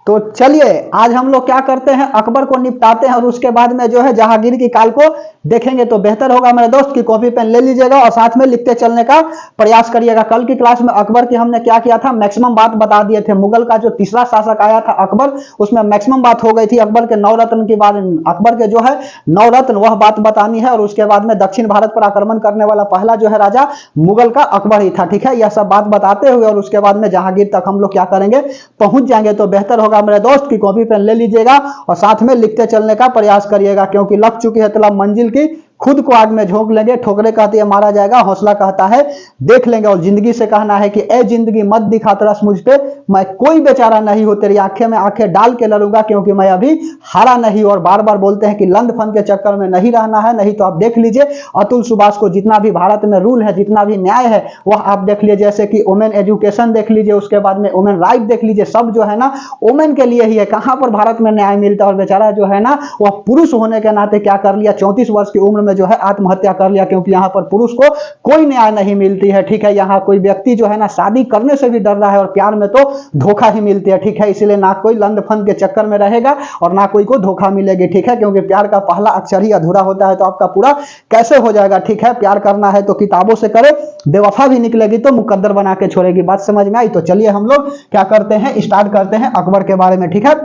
तो चलिए आज हम लोग क्या करते हैं, अकबर को निपटाते हैं और उसके बाद में जो है जहांगीर की काल को देखेंगे। तो बेहतर होगा मेरे दोस्त की कॉपी पेन ले लीजिएगा और साथ में लिखते चलने का प्रयास करिएगा। कल की क्लास में अकबर की हमने क्या किया था, मैक्सिमम बात बता दिए थे। मुगल का जो तीसरा शासक आया था अकबर, उसमें मैक्सिमम बात हो गई थी। अकबर के 9 रत्न की बात, अकबर के जो है 9 रत्न वह बात बतानी है। और उसके बाद में दक्षिण भारत पर आक्रमण करने वाला पहला जो है राजा मुगल का अकबर ही था। ठीक है, यह सब बात बताते हुए और उसके बाद में जहांगीर तक हम लोग क्या करेंगे, पहुंच जाएंगे। तो बेहतर होगा मेरे दोस्त की कॉपी पेन ले लीजिएगा और साथ में लिखते चलने का प्रयास करिएगा, क्योंकि लग चुकी है तलब मंजिल की, खुद को आग में झोंक लेंगे। ठोकरे कहती है मारा जाएगा, हौसला कहता है देख लेंगे। और जिंदगी से कहना है कि ए जिंदगी मत दिखा तरस मुझ पे, मैं कोई बेचारा नहीं हूं, तेरी आंखें में आंखें डाल के लड़ूंगा, क्योंकि मैं अभी हारा नहीं। और बार बार बोलते हैं कि लंड फंड के चक्कर में नहीं रहना है। नहीं तो आप देख लीजिए अतुल सुभाष को जितना भी भारत में रूल है, जितना भी न्याय है, वह आप देख लीजिए। जैसे कि वुमेन एजुकेशन देख लीजिए, उसके बाद में वुमेन राइट देख लीजिए, सब जो है ना वुमेन के लिए ही है। कहां पर भारत में न्याय मिलता है। और बेचारा जो है ना वह पुरुष होने के नाते क्या कर लिया, 34 वर्ष की उम्र में जो है आत्महत्या कर लिया, क्योंकि यहां पर पुरुष को कोई न्याय नहीं मिलती है। ठीक है, यहां कोई व्यक्ति जो है ना शादी करने से भी डर रहा है और प्यार में तो धोखा ही मिलती है। ठीक है, इसलिए ना कोई लंड फंड के चक्कर में रहेगा और ना कोई को धोखा मिलेगी। ठीक है, क्योंकि प्यार का पहला अक्षर ही अधूरा होता है, तो आपका पूरा कैसे हो जाएगा। ठीक है, प्यार करना है तो किताबों से करे, बेवफा भी निकलेगी तो मुकद्दर बना के छोड़ेगी। बात समझ में आई। तो चलिए हम लोग क्या करते हैं, स्टार्ट करते हैं अकबर के बारे में। ठीक है,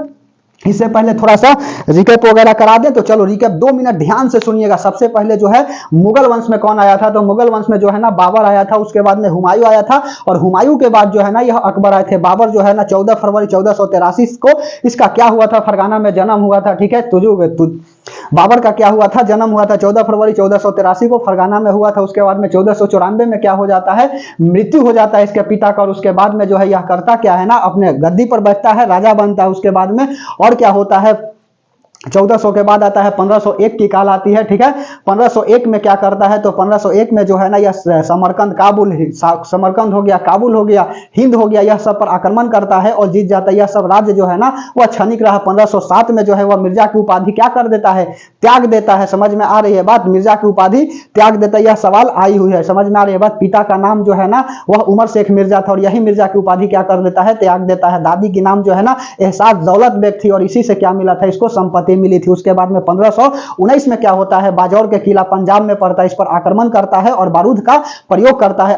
इससे पहले थोड़ा सा रिकैप वगैरह करा दें। तो चलो रिकैप 2 मिनट ध्यान से सुनिएगा। सबसे पहले जो है मुगल वंश में कौन आया था, तो मुगल वंश में जो है ना बाबर आया था, उसके बाद में हुमायूं आया था, और हुमायूं के बाद जो है ना यह अकबर आए थे। बाबर जो है ना 14 फरवरी 1483 को इसका क्या हुआ था, फरगाना में जन्म हुआ था। ठीक है, बाबर का क्या हुआ था, जन्म हुआ था 14 फरवरी 1483 को, फरगाना में हुआ था। उसके बाद में 1494 में क्या हो जाता है, मृत्यु हो जाता है इसके पिता का। और उसके बाद में जो है यह करता क्या है ना, अपने गद्दी पर बैठता है, राजा बनता है। उसके बाद में और क्या होता है, 1400 के बाद आता है 1501 की काल आती है। ठीक है, 1501 में क्या करता है, तो 1501 में जो है ना यह समरकंद समरकंद हो गया, काबुल हो गया, हिंद हो गया, यह सब पर आक्रमण करता है और जीत जाता है। यह सब राज्य जो है ना वह क्षणिक रहा। 1507 में जो है वह मिर्जा की उपाधि क्या कर देता है, त्याग देता है। समझ में आ रही है बात, मिर्जा की उपाधि त्याग देता है। यह सवाल आई हुई है, समझ में आ रही है बात। पिता का नाम जो है ना वह उमर शेख मिर्जा था, और यही मिर्जा की उपाधि क्या कर देता है, त्याग देता है। दादी की नाम जो है ना एहसास दौलत बेग थी, और इसी से क्या मिला था, इसको संपत्ति मिली थी। उसके बाद में 1519 में क्या होता है, बाजौर के किला पंजाब में पड़ता है, इस पर आक्रमण करता है और बारूद का प्रयोग करता है।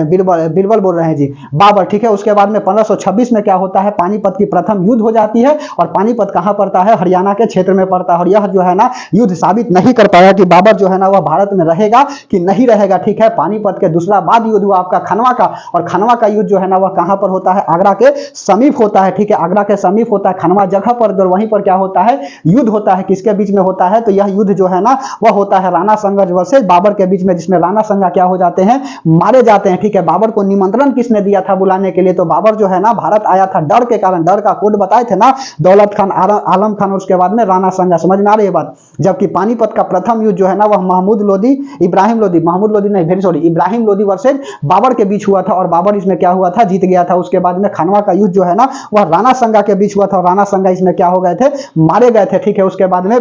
बीरबल बोल रहे हैं जी, बाबर। ठीक है, उसके बाद में 1526 में क्या होता है, पानीपत की प्रथम युद्ध हो जाती है। और पानीपत कहां पड़ता है, हरियाणा के क्षेत्र में पड़ता है। और यह जो है ना युद्ध साबित नहीं कर पाया कि बाबर जो है ना वह भारत में रहेगा कि नहीं रहेगा। ठीक है, पानीपत के दूसरा बाद युद्ध हुआ आपका खनवा का, और खनवा का युद्ध जो है ना वह कहां पर होता है, आगरा के समीप होता है। ठीक है, आगरा के समीप होता है खनवा जगह पर, और वहीं पर क्या होता है, युद्ध होता है। किसके बीच में होता है, तो यह युद्ध जो है ना वह होता है राणा संगा वर्सेस बाबर के बीच में, जिसमें राणा संगा क्या हो जाते हैं, मारे जाते हैं। ठीक है, बाबर को निमंत्रण किसने दिया था बुलाने के लिए, तो बाबर जो है ना भारत आया था डर के कारण। डर का कोड बताए थे ना, दौलत खान, आलम खान, और उसके बाद में राणा संगा। समझ में आ रही है बात। जबकि पानीपत का प्रथम युद्ध जो है ना वह महमूद लोदी इब्राहिम लोदी वर्सेस बाबर के बीच हुआ था, और बाबर इसमें क्या हुआ था, जीत गया था। उसके बाद में खनवा का युद्ध जो है ना वह राणा संगा के बीच हुआ था, और राणा संगा इसमें क्या हो गए थे, मारे गए थे। ठीक है, उसके बाद में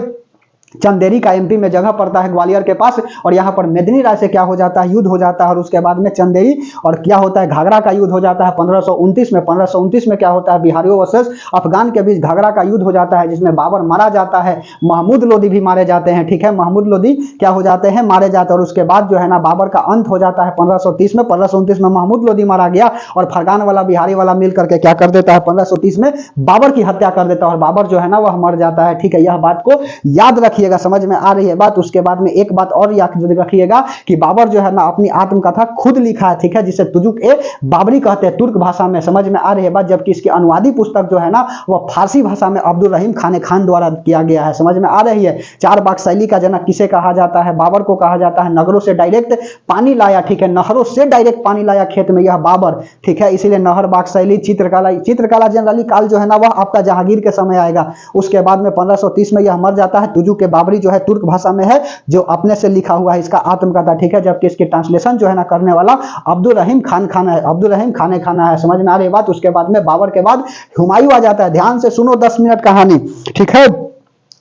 चंदेरी का एमपी में जगह पड़ता है ग्वालियर के पास, और यहां पर मेदिनी राय से क्या हो जाता है, युद्ध हो जाता है। और उसके बाद में चंदेरी और क्या होता है, घाघरा का युद्ध हो जाता है 1529 में। 1529 में क्या होता है, बिहारियों वर्सेस अफगान के बीच घाघरा का युद्ध हो जाता है, जिसमें बाबर मारा जाता है, महमूद लोदी भी मारे जाते हैं। ठीक है, महमूद लोदी क्या हो जाते हैं, मारे जाते हैं। और उसके बाद जो है ना बाबर का अंत हो जाता है 1530 में। 1529 में महमूद लोदी मारा गया, और फरगान वाला बिहारी वाला मिल करके क्या कर देता है, 1530 में बाबर की हत्या कर देता है, और बाबर जो है ना वह मर जाता है। ठीक है, यह बात को याद रखिए, समझ में आ रही है बात। उसके बाद में एक बात और याद रखिएगा कि बाबर जो है ना अपनी आत्मकथा खुद लिखा है। ठीक है, जिसे तुजुक ए बाबरी कहते हैं तुर्क भाषा में। समझ में आ रही है बात। जबकि इसकी अनुवादी पुस्तक जो है ना वह फारसी भाषा में अब्दुल रहीम खान खान द्वारा किया गया है। समझ में आ रही है। 4 बाग शैली का जनक किसे कहा जाता है, बाबर को कहा जाता है। नगरों से डायरेक्ट पानी लाया, ठीक है, नहरों से डायरेक्ट पानी लाया खेत में, यह बाबर। ठीक है, इसीलिए नहर, बाग शैली, चित्रकला जनरली काल जो है ना वह आपका जहांगीर के समय आएगा। उसके बाद में 1530 में यह मर जाता है। तुजुक ए बाबरी जो है तुर्क भाषा में है, जो अपने से लिखा हुआ है, इसका आत्मकथा। ठीक है, जबकि इसकी ट्रांसलेशन जो है ना करने वाला अब्दुल रहीम खान है, अब्दुल रहीम खान है। समझ में आ रही बात। उसके बाद में बाबर के बाद हुमायूं आ जाता है। ध्यान से सुनो, 10 मिनट कहानी। ठीक है,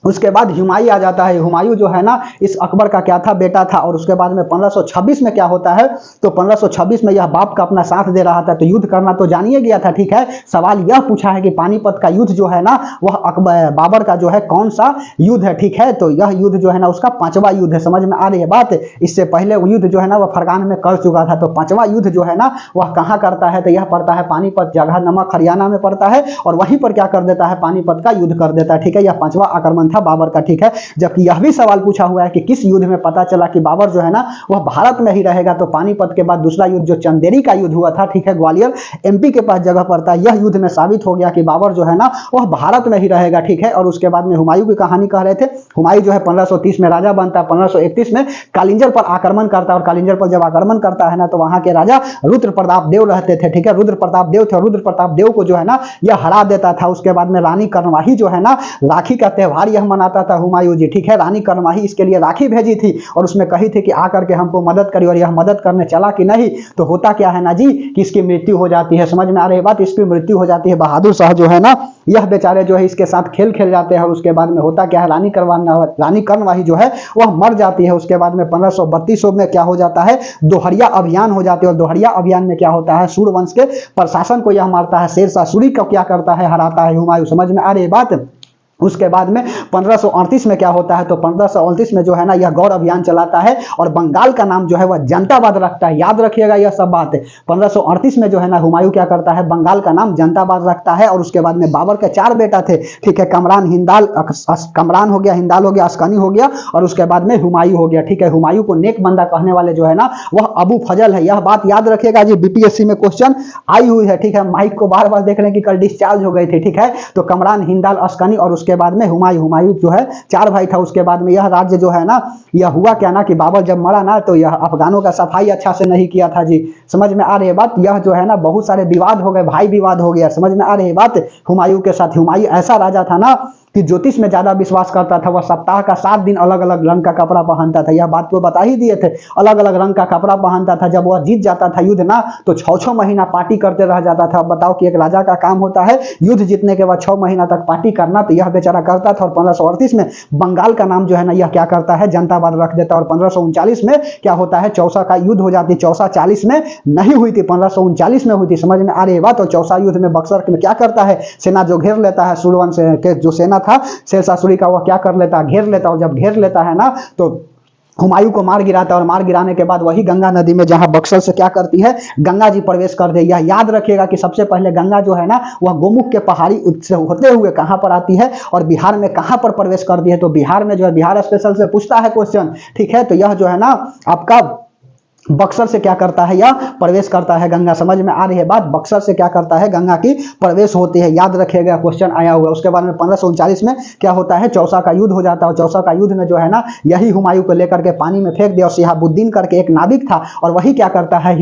उसके बाद हुमायूं आ जाता है। हुमायूं जो है ना इस अकबर का क्या था, बेटा था। और उसके बाद में 1526 में क्या होता है, तो 1526 में यह बाप का अपना साथ दे रहा था, तो युद्ध करना तो जानिए गया था, ठीक है। सवाल यह पूछा है कि पानीपत का युद्ध जो है ना वह अकबर बाबर का जो है कौन सा युद्ध है, ठीक है। तो यह युद्ध जो है ना उसका 5वां युद्ध है, समझ में आ रही है बात। इससे पहले वो युद्ध जो है ना वह फरगान में कर चुका था। तो 5वां युद्ध जो है ना वह कहाँ करता है, तो यह पड़ता है पानीपत, जगह नमक हरियाणा में पड़ता है। और वहीं पर क्या कर देता है, पानीपत का युद्ध कर देता है, ठीक है। यह 5वां आक्रमण था बाबर का, ठीक है। जबकि यह भी सवाल पूछा हुआ है कि किस युद्ध में पता चला कि बाबर जो है ना वह भारत में ही रहेगा, तो पानीपत के बाद दूसरा युद्ध जो चंदेरी का युद्ध हुआ था, ठीक है, ग्वालियर एमपी के पास जगह पड़ता है। यह युद्ध में साबित हो गया कि बाबर जो है ना वह भारत में ही रहेगा, ठीक है। और उसके बाद में हुमायूं की कहानी कह रहे थे। हुमायूं जो है 1530 में राजा बनता है, 1531 में कालिंजर पर आक्रमण करता है। और कालिंजर पर जब आक्रमण करता है ना तो वहां के राजा रुद्र प्रताप देव रहते थे, ठीक है। रुद्र प्रताप देव थे और रुद्र प्रताप देव को जो है ना यह हरा देता था। उसके बाद में रानी कर्णवाही जो है ना राखी का त्यौहार यह मनाता था हुमायूं जी, ठीक है। रानी कर्णवाही इसके लिए राखी भेजी थी और उसमें कही थी कि आकर के हमको मदद करिए, और यह मदद करने चला कि नहीं, तो होता क्या है ना जी कि इसकी मृत्यु हो जाती है। समझ में आ रही है बात, इसकी मृत्यु हो जाती है। बहादुर शाह जो है ना यह बेचारे जो है इसके साथ खेल खेल जाते हैं। और उसके बाद में होता क्या है, रानी कर्णवाही जो है वह मर जाती है। उसके बाद में 1532 में क्या हो जाता है, दोहरिया अभियान हो जाती है। और दोहरिया अभियान में क्या होता है, सूर्यवंश के प्रशासन को यह मारता है। शेरशाह सूरी को क्या करता है, हराता है हुमायूं। समझ में आ रही है बात। उसके बाद में 1538 में क्या होता है, तो 1538 में जो है ना यह गौर अभियान चलाता है और बंगाल का नाम जो है वह जनताबाद रखता है। याद रखिएगा यह सब बात। 1538 में जो है ना हुमायूं क्या करता है, बंगाल का नाम जनताबाद रखता है। और उसके बाद में बाबर के 4 बेटा थे, ठीक है। कमरान हो गया, हिंदाल हो गया, अस्कानी हो गया, और उसके बाद में हुमायूं हो गया, ठीक है। हुमायूं को नेक बंदा कहने वाले जो है ना वह अबू फजल है। यह बात याद रखिएगा जी, बीपीएससी में क्वेश्चन आई हुई है, ठीक है। माइक को बार बार देख रहे हैं कि कल डिस्चार्ज हो गई थी, ठीक है। तो कमरान, हिंदाल, अस्कानी और उसके बाद में हुमायूं जो है 4 भाई था। उसके बाद में यह राज्य जो है ना यह हुआ क्या ना कि बाबर जब मरा ना तो यह अफगानों का सफाई अच्छा से नहीं किया था जी। समझ में आ रही है बात। यह जो है ना बहुत सारे विवाद हो गए, भाई विवाद हो गया। समझ में आ रही है बात। हुमायूं के साथ हुमायूं ऐसा राजा था ना कि ज्योतिष में ज्यादा विश्वास करता था। वह सप्ताह का 7 दिन अलग अलग रंग का कपड़ा पहनता था। यह बात को बता ही दिए थे, अलग अलग रंग का कपड़ा पहनता था। जब वह जीत जाता था युद्ध ना तो 6-6 महीना पार्टी करते रह जाता था। बताओ कि एक राजा का काम होता है युद्ध जीतने के बाद 6 महीना तक पार्टी करना, तो यह बेचारा करता था। और 1538 में बंगाल का नाम जो है ना यह क्या करता है, जनताबाद रख देता है। और 1539 में क्या होता है, चौसा का युद्ध हो जाती है। चौसा 40 में नहीं हुई थी, 1539 में हुई थी। समझ में आ रही है बात। और चौसा युद्ध में बक्सर में क्या करता है, सेना जो घेर लेता है, सूर्यवंश के जो सेना था शेरशाह सूरी का, वह क्या कर लेता है, घेर लेता है। और जब घेर लेता है ना तो हुमायूं को मार गिराता है। और मार गिराने के बाद वही गंगा नदी में जहां बक्सर से क्या करती है, गंगा जी प्रवेश कर दे। यह याद रखिएगा कि सबसे पहले गंगा जो है ना वह गोमुख के पहाड़ी से होते हुए कहां पर आती है और बिहार में कहां पर प्रवेश करती है। तो बिहार में जो है, बिहार स्पेशल से पूछता है क्वेश्चन, ठीक है। तो यह जो है ना आपका बक्सर से क्या करता है, या प्रवेश करता है गंगा। समझ में आ रही है बात। बक्सर से क्या करता है, गंगा की प्रवेश होती है। याद रखिएगा, क्वेश्चन आया हुआ। उसके बाद में 1539 में क्या होता है, चौसा का युद्ध हो जाता है। और चौसा का युद्ध में जो है ना यही हुमायूं को लेकर के पानी में फेंक दिया। और शिहाबुद्दीन करके एक नाविक था और वही क्या करता है,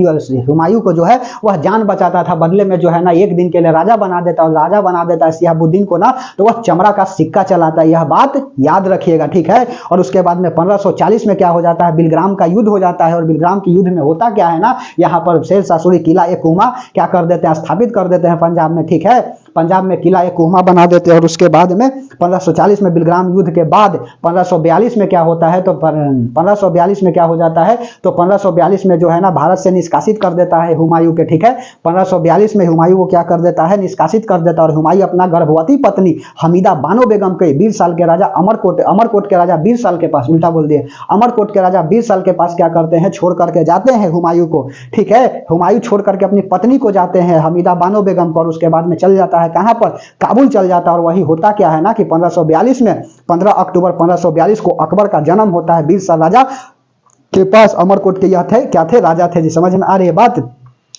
हुमायूं को जो है वह जान बचाता था। बदले में जो है ना 1 दिन के लिए राजा बना देता, और राजा बना देता है शिहाबुद्दीन को ना तो वह चमड़ा का सिक्का चलाता है। यह बात याद रखिएगा, ठीक है। और उसके बाद में 1540 में क्या हो जाता है, बिलग्राम का युद्ध हो जाता है। और बिलग्राम की युद्ध में होता क्या है ना, यहाँ पर शेरशाह सूरी किला एक कुमा क्या कर देते हैं, स्थापित कर देते हैं पंजाब में, ठीक है। पंजाब में किला एक कुमा बना देते हैं। और उसके बाद में 1540 में बिलग्राम युद्ध के बाद 1542 में क्या होता है, तो 1542 में क्या हो जाता है, तो 1542 में जो है ना भारत से निष्कासित कर देता है हुमायूं के, ठीक है। 1542 में हुमायूं को क्या कर देता है, निष्कासित कर देता है। और हुमायूं अपना गर्भवती पत्नी हमीदा बानो बेगम के 20 साल के राजा अमरकोट के राजा 20 साल के पास, उल्टा बोल दिए, अमरकोट के राजा 20 साल के पास क्या करते हैं, छोड़ करके जाते हैं हुमायूं को, ठीक है। हुमायूं छोड़ करके अपनी पत्नी को जाते हैं, हमीदा बानो बेगम को। और उसके बाद में चल जाता है कहां पर, काबुल चल जाता है। और वही होता क्या है ना कि 1542 में 15 अक्टूबर 1542 को अकबर का जन्म होता है। 20 साल राजा के पास अमरकोट के यह थे, क्या थे, राजा थे जी। समझ में आ रही है बात।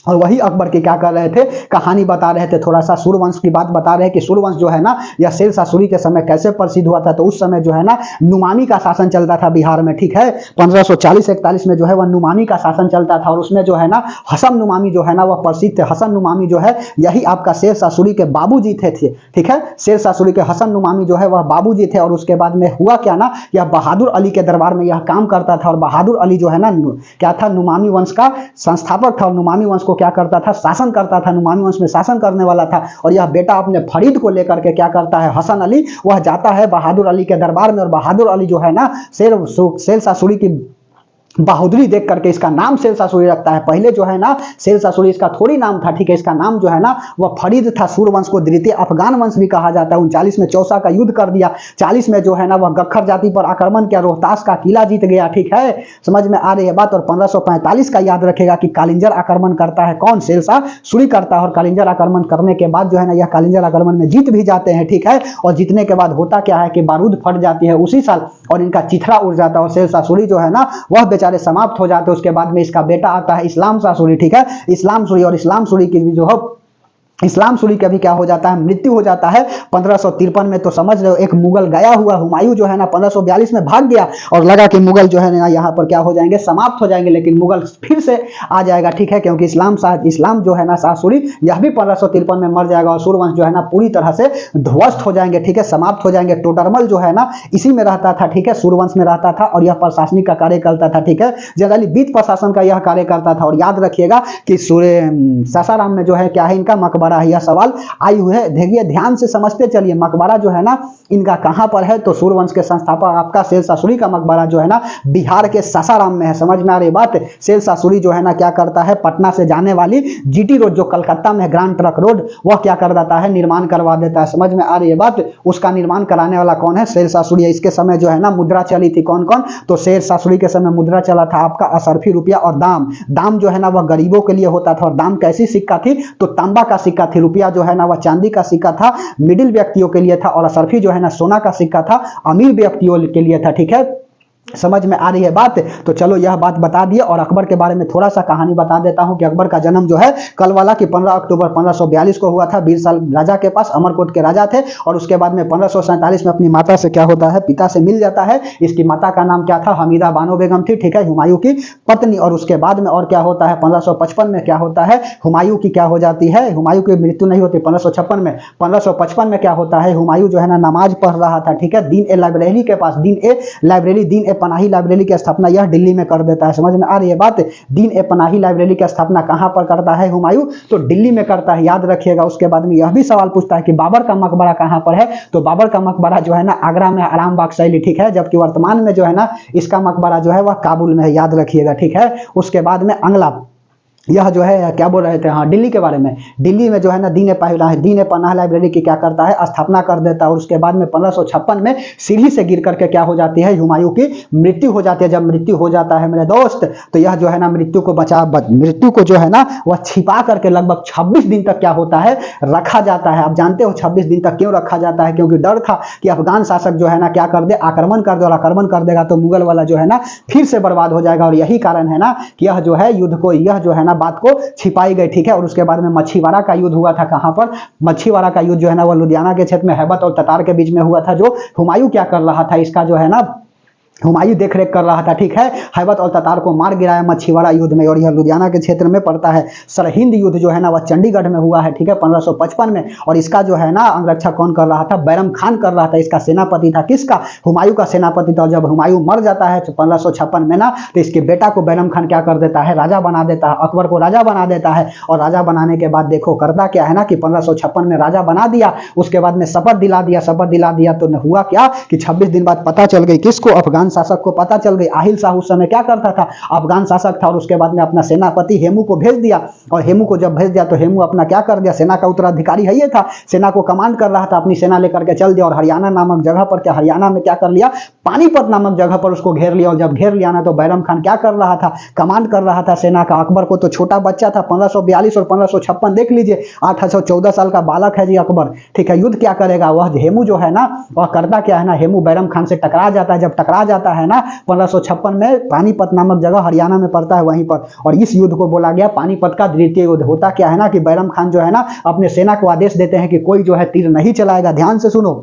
और वही अकबर की क्या कर रहे थे, कहानी बता रहे थे। थोड़ा सा सूर्यवंश की बात बता रहे हैं कि सूर्यवंश जो है ना यह शेरशाह सूरी के समय कैसे प्रसिद्ध हुआ था। तो उस समय जो है ना नुमानी का शासन चलता था बिहार में, ठीक है। 1540-41 में जो है वह नुमानी का शासन चलता था। और उसमें जो है ना हसन नुमानी जो है ना वह प्रसिद्ध थे। हसन नुमानी जो है यही आपका शेरशाह सूरी के बाबूजी थे, ठीक है। शेरशाह सूरी के हसन नुमानी जो है वह बाबूजी थे। और उसके बाद में हुआ क्या ना, यह बहादुर अली के दरबार में यह काम करता था। और बहादुर अली जो है ना क्या था, नुमानी वंश का संस्थापक था। और नुमानी वंश को को क्या करता था, शासन करता था, नुमानी वंश में शासन करने वाला था। और यह बेटा अपने फरीद को लेकर के क्या करता है, हसन अली, वह जाता है बहादुर अली के दरबार में। और बहादुर अली जो है ना शेरशाह सूरी की बहादुरी देख करके इसका नाम शेरशाह सूरी रखता है। पहले जो है ना शेरशाह सूरी इसका थोड़ी नाम था, ठीक है, इसका नाम जो है ना वह फरीद था। सूरवंश को द्वितीय अफगान वंश भी कहा जाता है। 39 में चौसा का युद्ध कर दिया। 40 में जो है ना वह गख्खर जाति पर आक्रमण किया, रोहतास का किला जीत गया, ठीक है, समझ में आ रही है बात। और 1545 का याद रखेगा कि कालिंजर आक्रमण करता है, कौन, शेरशाह सूरी करता है। और कालिंजर आक्रमण करने के बाद जो है ना यह कालिंजर आक्रमण में जीत भी जाते हैं, ठीक है। और जीतने के बाद होता क्या है कि बारूद फट जाती है उसी साल और इनका चिथड़ा उड़ जाता है और शेरशाह सूरी जो है ना वह बेचारे समाप्त हो जाते हैं। उसके बाद में इसका बेटा आता है इस्लाम शाह सूरी, ठीक है, इस्लाम सूरी। और इस्लाम सूरी की भी जो है इस्लाम सूरी का भी क्या हो जाता है, मृत्यु हो जाता है 1553 में। तो समझ रहे हो एक मुगल गया हुआ हुमायूं जो है ना 1542 में भाग गया और लगा कि मुगल जो है ना यहाँ पर क्या हो जाएंगे, समाप्त हो जाएंगे, लेकिन मुगल फिर से आ जाएगा, ठीक है, क्योंकि इस्लाम जो है ना शाह सूरी यह भी 1553 में मर जाएगा और सूरवंश जो है ना पूरी तरह से ध्वस्त हो जाएंगे, ठीक है, समाप्त हो जाएंगे। टोडरमल जो है ना इसी में रहता था, ठीक है, सूरवंश में रहता था और यह प्रशासनिक का कार्य करता था, ठीक है, जनरली बीच प्रशासन का यह कार्य करता था। और याद रखिएगा कि सासाराम में जो है क्या है, इनका मकबरा है। यह सवाल आई हुई है, देखिए ध्यान से समझते चलिए। मकबरा जो है ना इनका कहां पर है, तो सूरवंश के संस्थापक आपका शेरशाह सूरी का मकबरा जो है ना बिहार के सासाराम में है। समझ में आ रही बात। शेरशाह सूरी जो है ना क्या करता है, पटना से जाने वाली जीटी रोड जो कलकत्ता में ग्रांड ट्रक रोड, वह क्या कर देता है, निर्माण करवा देता है। समझ में आ रही है बात। उसका निर्माण कराने वाला कौन है, शेरशाह सूरी। इसके समय जो है ना मुद्रा चली थी, कौन कौन, तो शेरशाह सूरी के समय मुद्रा चला था आपका असरफी रुपया और दाम। दाम जो है ना वह गरीबों के लिए होता था और दाम कैसी सिक्का थी, तो तांबा का सिक्का थी। रुपया जो है ना वह चांदी का सिक्का था, मिडिल व्यक्तियों के लिए था। और असरफी जो है ना सोना का सिक्का था, अमीर व्यक्तियों के लिए था, ठीक है, समझ में आ रही है बात। तो चलो यह बात बता दिए। और अकबर के बारे में थोड़ा सा कहानी बता देता हूं कि अकबर का जन्म जो है कल वाला कि 15 अक्टूबर 1542 को हुआ था। 20 साल राजा के पास, अमरकोट के राजा थे। और उसके बाद में 1547 में अपनी माता से क्या होता है, पिता से मिल जाता है। इसकी माता का नाम क्या था, हमीदा बानो बेगम थी, ठीक है, हुमायूं की पत्नी। और उसके बाद में और क्या होता है, 1555 में क्या होता है, हुमायूं की क्या हो जाती है, हुमायूं की मृत्यु नहीं होती 1556 में। 1555 में क्या होता है, हुमायूं जो है ना नमाज पढ़ रहा था, ठीक है, दीन ए लाइब्रेरी के पास। दीन ए पनाही लाइब्रेरी की स्थापना यह दिल्ली में कर देता है। समझ में आ रही है बात। दीन ए पनाही लाइब्रेरी की स्थापना कहां पर करता है हुमायूं, तो दिल्ली में करता है, याद रखिएगा। उसके बाद में यह भी सवाल पूछता है कि बाबर का मकबरा कहां पर है, तो बाबर का मकबरा जो है ना आगरा में, आरामबाग शैली, ठीक है, जबकि वर्तमान में जो है ना इसका मकबरा जो है वह काबुल में है, याद रखिएगा, ठीक है। उसके बाद में अगला यह जो है क्या बोल रहे थे, हाँ, दिल्ली के बारे में। दिल्ली में जो है ना दीन ए पनाह लाइब्रेरी की क्या करता है, स्थापना कर देता है। और उसके बाद में 1556 में सीढ़ी से गिर करके क्या हो जाती है, हुमायूं की मृत्यु हो जाती है। जब मृत्यु हो जाता है मेरे दोस्त, तो यह जो है ना मृत्यु को जो है ना वह छिपा करके लगभग 26 दिन तक क्या होता है, रखा जाता है। आप जानते हो 26 दिन तक क्यों रखा जाता है, क्योंकि डर था कि अफगान शासक जो है ना क्या कर दे, आक्रमण कर दे। और आक्रमण कर देगा तो मुगल वाला जो है ना फिर से बर्बाद हो जाएगा। और यही कारण है ना कि यह जो है युद्ध को, यह जो है ना बात को छिपाई गई, ठीक है। और उसके बाद में मच्छीवाड़ा का युद्ध हुआ था। कहां पर, मच्छीवाड़ा का युद्ध जो है ना वो लुधियाना के क्षेत्र में हैबत और ततार के बीच में हुआ था। जो हुमायूं क्या कर रहा था, इसका जो है ना हुमायूं देख रेख कर रहा था, ठीक है। हैबत और ततार को मार गिराया मच्छीवाड़ा युद्ध में। और यह लुधियाना के क्षेत्र में पड़ता है। सरहिंद युद्ध जो है ना वह चंडीगढ़ में हुआ है, ठीक है, 1555 में। और इसका जो है ना अंगरक्षक कौन कर रहा था, बैरम खान कर रहा था। इसका सेनापति था किसका, हुमायूं का सेनापति था। और जब हुमायूं मर जाता है 1556 में ना, तो इसके बेटा को बैरम खान क्या कर देता है, राजा बना देता है। अकबर को राजा बना देता है। और राजा बनाने के बाद देखो करता क्या है ना कि 1556 में राजा बना दिया। उसके बाद में शपथ दिला दिया। तो हुआ क्या कि 26 दिन बाद पता चल गई किसको, अफगान शासक को पता चल गई। आहिल शाह उस समय क्या करता था, अफगान शासक था। और उसके बाद में अपना सेनापति हेमू को भेज दिया। और हेमू को जब भेज दिया तो हेमू अपना क्या कर दिया, सेना का उत्तराधिकारी है ये था, सेना को कमांड कर रहा था, अपनी सेना लेकर के चल दिया। और हरियाणा नामक जगह पर, क्या हरियाणा में क्या कर लिया, पानीपत नामक जगह पर उसको घेर लिया। और जब घेर लिया ना तो बैरम खान क्या कर रहा था, कमांड कर रहा था सेना का। अकबर को तो छोटा बच्चा था, 1542 और 1556 देख लीजिए, 14 साल का बालक है जी अकबर, ठीक है। युद्ध क्या करेगा, वह हेमू जो है ना वह करता क्या है ना, हेमू बैरम खान से टकरा जाता है। जब टकरा जाता है ना 1556 में, पानीपत नामक जगह हरियाणा में पड़ता है वहीं पर। और इस युद्ध को बोला गया पानीपत का द्वितीय युद्ध। होता क्या है ना कि बैरम खान जो है ना अपने सेना को आदेश देते हैं कि कोई जो है तीर नहीं चलाएगा। ध्यान से सुनो,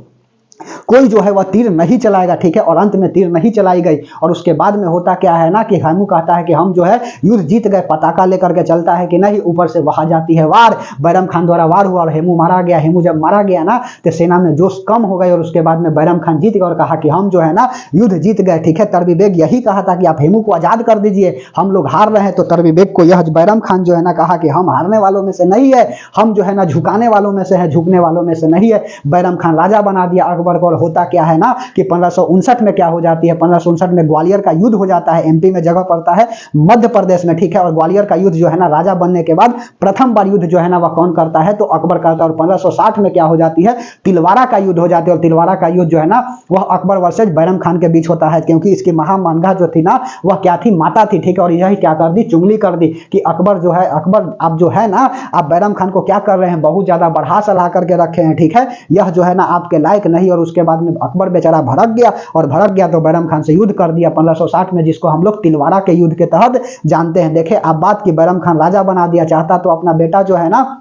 कोई जो है वह तीर नहीं चलाएगा, ठीक है। और अंत में तीर नहीं चलाई गई और उसके बाद में होता क्या है ना कि हेमू कहता है कि हम जो है युद्ध जीत गए, पताका लेकर के चलता है कि नहीं, ऊपर से वहां जाती है वार, बैरम खान द्वारा वार हुआ और हेमू मारा गया। हेमू जब मारा गया ना तो सेना में जोश कम हो गई और उसके बाद में बैरम खान जीत गए और कहा कि हम जो है ना युद्ध जीत गए, ठीक है। तरबी बेग यही कहा था कि आप हेमू को आजाद कर दीजिए, हम लोग हार रहे हैं। तो तरबी बेग को यह बैरम खान जो है ना कहा कि हम हारने वालों में से नहीं है, हम जो है ना झुकाने वालों में से है, झुकने वालों में से नहीं है। बैरम खान राजा बना दिया अकबर को। और होता क्या है ना कि 1559 में क्या हो जाती है, 1559 में ग्वालियर का युद्ध हो जाता है। एमपी में जगह पड़ता है मध्य प्रदेश में, ठीक है। और ग्वालियर का युद्ध जो है ना राजा बनने के बाद प्रथम बार युद्ध जो है ना वह कौन करता है, तो अकबर करता है। और 1560 में क्या हो जाती है, तिलवारा का युद्ध हो जाती है। और तिलवारा का युद्ध जो है ना वह अकबर वर्सेज बैरम खान के बीच होता है, क्योंकि इसकी महामानगा जो थी ना वह क्या थी, माता थी, ठीक है। और यही क्या कर दी, चुगली कर दी कि अकबर जो है, अकबर आप जो है ना आप बैरम खान को क्या कर रहे हैं, बहुत ज्यादा बढ़ा चढ़ा करके रखे हैं, ठीक है। यह जो है ना आपके लायक नहीं। और उसके बाद में अकबर बेचारा भड़क गया और भड़क गया तो बैरम खान से युद्ध कर दिया 1560 में, जिसको हम लोग तिलवारा के युद्ध के तहत जानते हैं। देखे आप बात की बैरम खान राजा बना दिया, चाहता तो अपना बेटा जो है ना